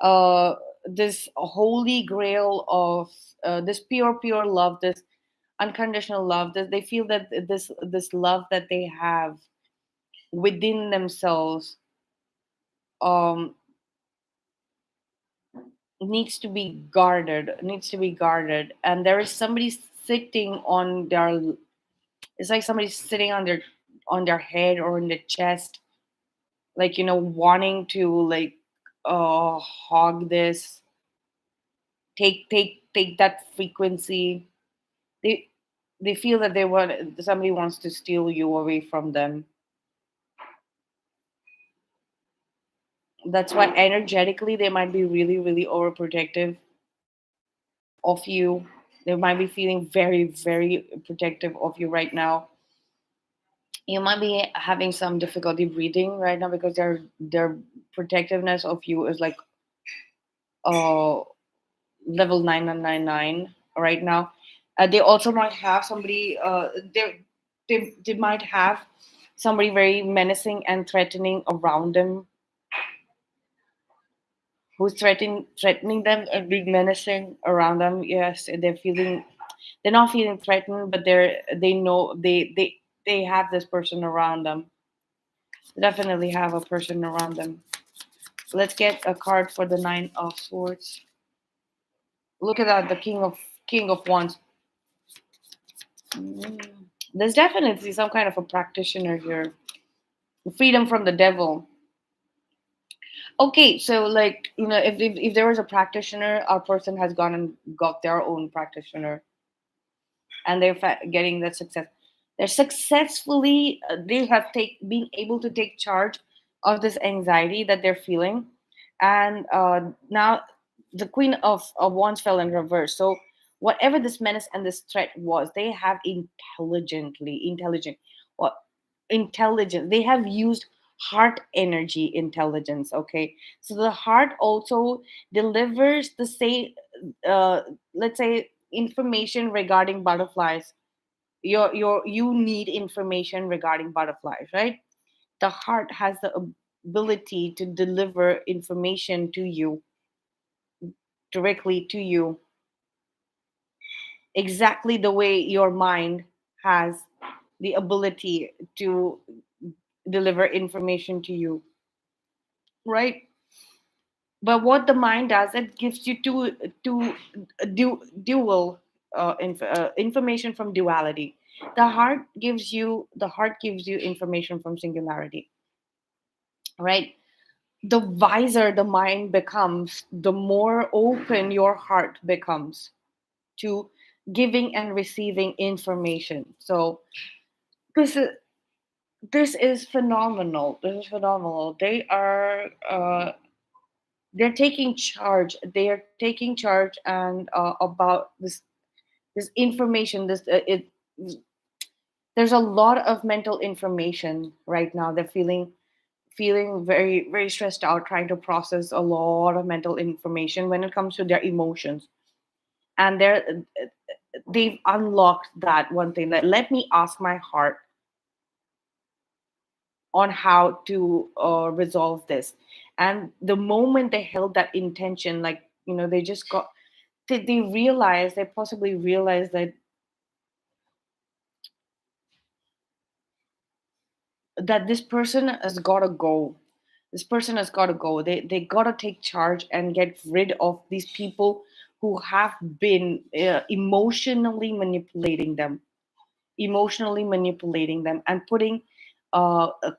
uh this holy grail of this pure love, this unconditional love, that they feel that this love that they have within themselves um needs to be guarded, and there is somebody sitting on their, it's like somebody sitting on their head or in the chest, like, wanting to, like, hog this, take that frequency. They they feel that somebody wants to steal you away from them. That's why energetically they might be really really overprotective of you. They might be feeling very very protective of you right now. You might be having some difficulty breathing right now because their protectiveness of you is like uh level 9999 right now. They also might have somebody they might have somebody very menacing and threatening around them, who's threatening them and being menacing around them. Yes, they're not feeling threatened, but they know they have this person around them. Definitely have a person around them. Let's get a card for the Nine of Swords. Look at that, the King of Wands. Mm. There's definitely some kind of a practitioner here. Freedom from the devil. Okay, so, like, if there was a practitioner, a person has gone and got their own practitioner, and they're getting that success. They have been able to take charge of this anxiety that they're feeling, and now the Queen of Wands fell in reverse. So whatever this menace and this threat was, they have what intelligent. They have used heart energy intelligence. Okay, so the heart also delivers the same, uh, let's say, information regarding butterflies. You need information regarding butterflies, right? The heart has the ability to deliver information to you, directly to you, exactly the way your mind has the ability to deliver information to you, right? But what the mind does, it gives you dual information from duality. The heart gives you information from singularity, right? The wiser the mind becomes, the more open your heart becomes to giving and receiving information. So this is this is phenomenal. This is phenomenal. They're taking charge. They are taking charge and about this information. There's a lot of mental information right now. They're feeling very very stressed out, trying to process a lot of mental information when it comes to their emotions. And they've unlocked that one thing, that let me ask my heart on how to resolve this. And the moment they held that intention, like, they just got, they possibly realized that this person has got to go. This person has got to go. They got to take charge and get rid of these people who have been emotionally manipulating them and putting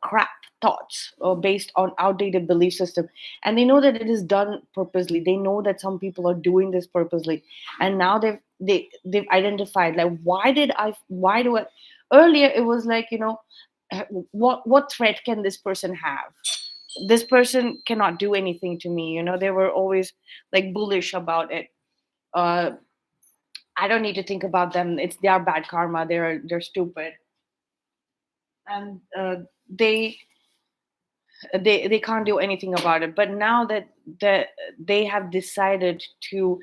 crap thoughts based on outdated belief system. And they know that it is done purposely. They know that some people are doing this purposely. And now they've identified, like, why do I earlier it was like, what threat can this person have? This person cannot do anything to me. They were always like bullish about it. uh I don't need to think about them. It's their bad karma. They're stupid. And they can't do anything about it. But now that they have decided to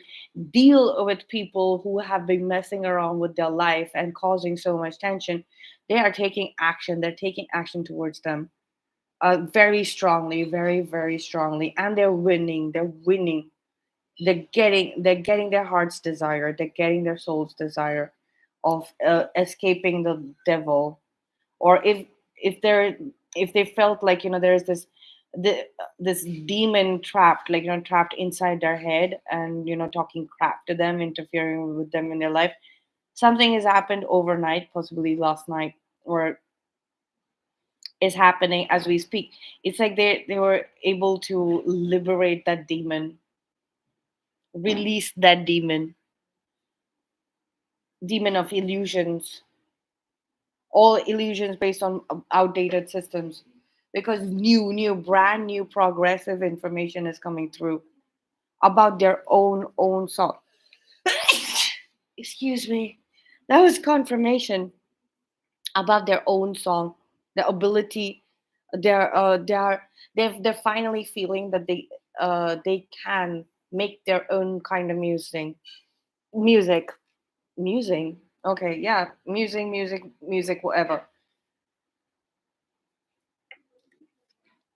deal with people who have been messing around with their life and causing so much tension, they are taking action. They're taking action towards them, very strongly, very very strongly. And they're winning. They're getting their heart's desire. They're getting their soul's desire of escaping the devil. Or if they felt like, there's this demon trapped, like, trapped inside their head, and talking crap to them, interfering with them in their life. Something has happened overnight, possibly last night, or is happening as we speak. It's like they were able to liberate that demon, release that demon of illusions, all illusions based on outdated systems, because new brand new progressive information is coming through about their own soul. Excuse me. That was confirmation about their own song, the ability. They're finally feeling that they can make their own kind of music music. Okay, yeah, music, whatever.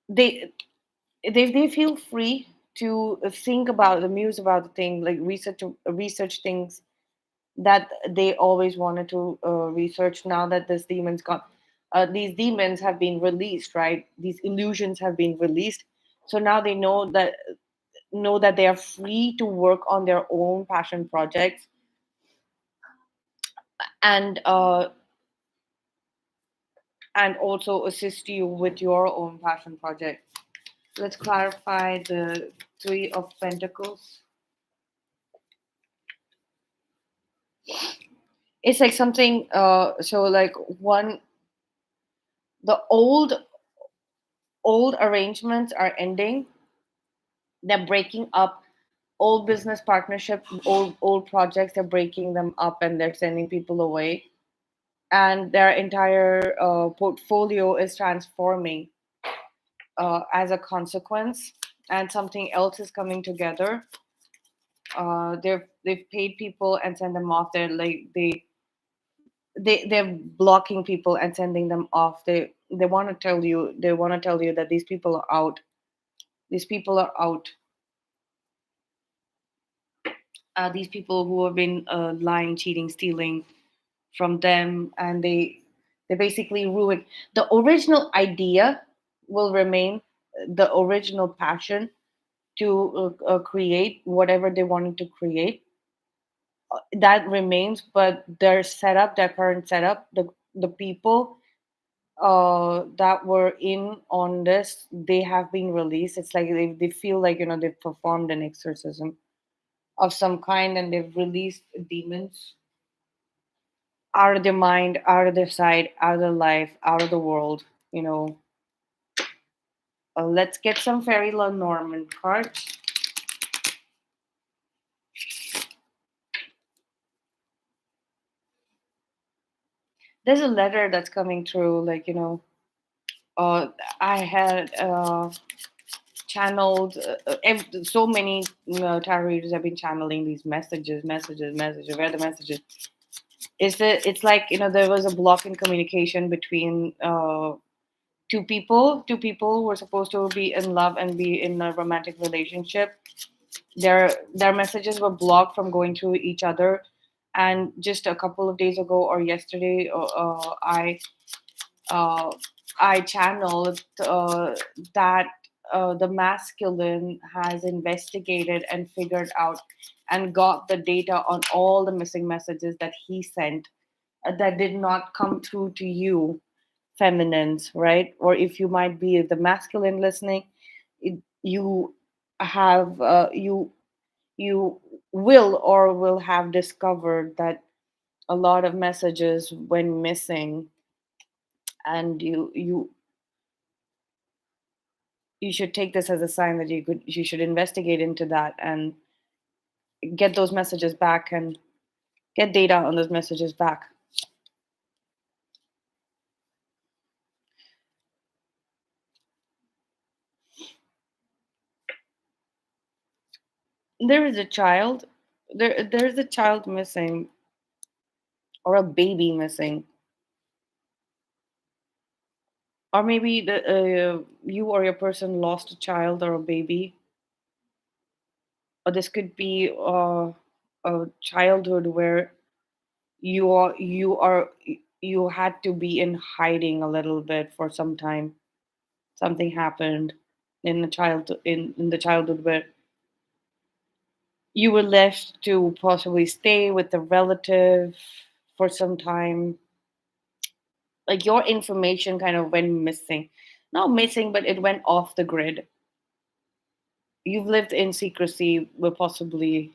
They they feel free to think about the muse about the thing, like research things that they always wanted to research. Now that these demons have been released, right? These illusions have been released. So now they know that they are free to work on their own passion projects, and also assist you with your own passion project. Let's clarify the Three of Pentacles. It's like something, so like one, the old arrangements are ending. They're breaking up old business partnership, old projects. They're breaking them up and they're sending people away, and their entire portfolio is transforming as a consequence, and something else is coming together. They've paid people and send them off. They're blocking people and sending them off. They want to tell you that these people are out. These people are out. These people who have been lying, cheating, stealing from them, and they basically ruin the original idea. Will remain the original passion to create whatever they wanted to create. That remains, but their setup, their current setup, the people that were in on this, they have been released. It's like they feel like they've performed an exorcism of some kind, and they've released demons out of their mind, out of their sight, out of their life, out of the world. You know, let's get some fairy Lenormand cards. There's a letter that's coming through, like uh, I had channeled so many tarot readers have been channeling these messages. Where the messages is it? It's like there was a block in communication between two people. Two people who were supposed to be in love and be in a romantic relationship. Their messages were blocked from going to each other. And just a couple of days ago or yesterday, uh, I channeled that the masculine has investigated and figured out and got the data on all the missing messages that he sent that did not come through to you, feminines, right? Or if you might be the masculine listening, you have you will or will have discovered that a lot of messages went missing, and you should take this as a sign that you should investigate into that and get those messages back and get data on those messages back. There is a child. There's a child missing, or a baby missing, or maybe you or your person lost a child or a baby, or this could be a childhood where you had to be in hiding a little bit for some time. Something happened in the childhood where you were left to possibly stay with a relative for some time. Like your information kind of went missing. Not missing, but it went off the grid. You've lived in secrecy, well, possibly,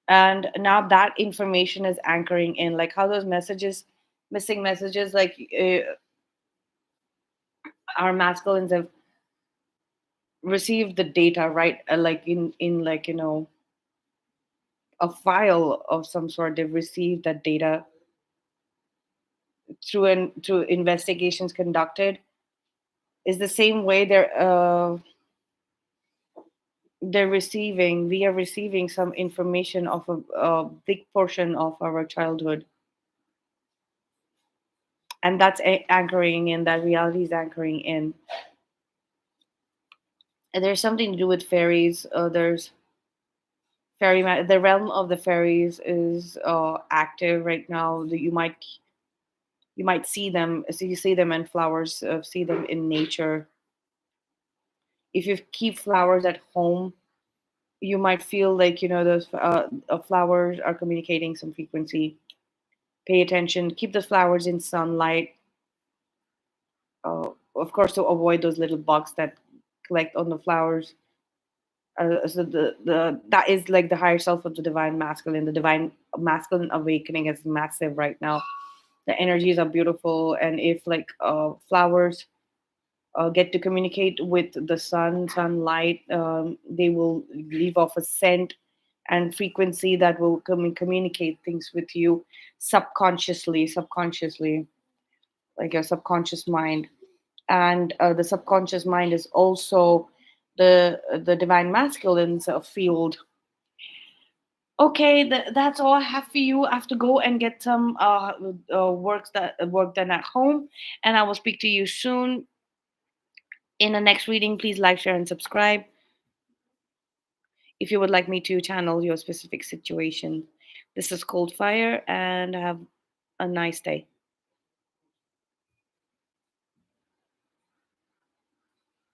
and now that information is anchoring in, like how those messages, missing messages, like our masculines have received the data, right? Like in like a file of some sort. They've received that data through investigations conducted. Is the same way they're receiving. We are receiving some information of a big portion of our childhood, and that's anchoring in, that reality is anchoring in. And there's something to do with fairies. There's the realm of the fairies is active right now. That you might see them, so you see them in flowers, see them in nature. If you keep flowers at home, you might feel like those flowers are communicating some frequency. Pay attention, keep the flowers in sunlight, of course, to avoid those little bugs that collect on the flowers. So the that is like the higher self of the divine masculine. The divine masculine awakening is massive right now. The energies are beautiful, and if like flowers get to communicate with the sunlight, they will leave off a scent and frequency that will communicate things with you subconsciously, like your subconscious mind. And the subconscious mind is also the divine masculine's field. Okay, that's all I have for you. I have to go and get some work done at home, and I will speak to you soon in the next reading. Please like, share, and subscribe if you would like me to channel your specific situation. This is Cold Fire, and have a nice day.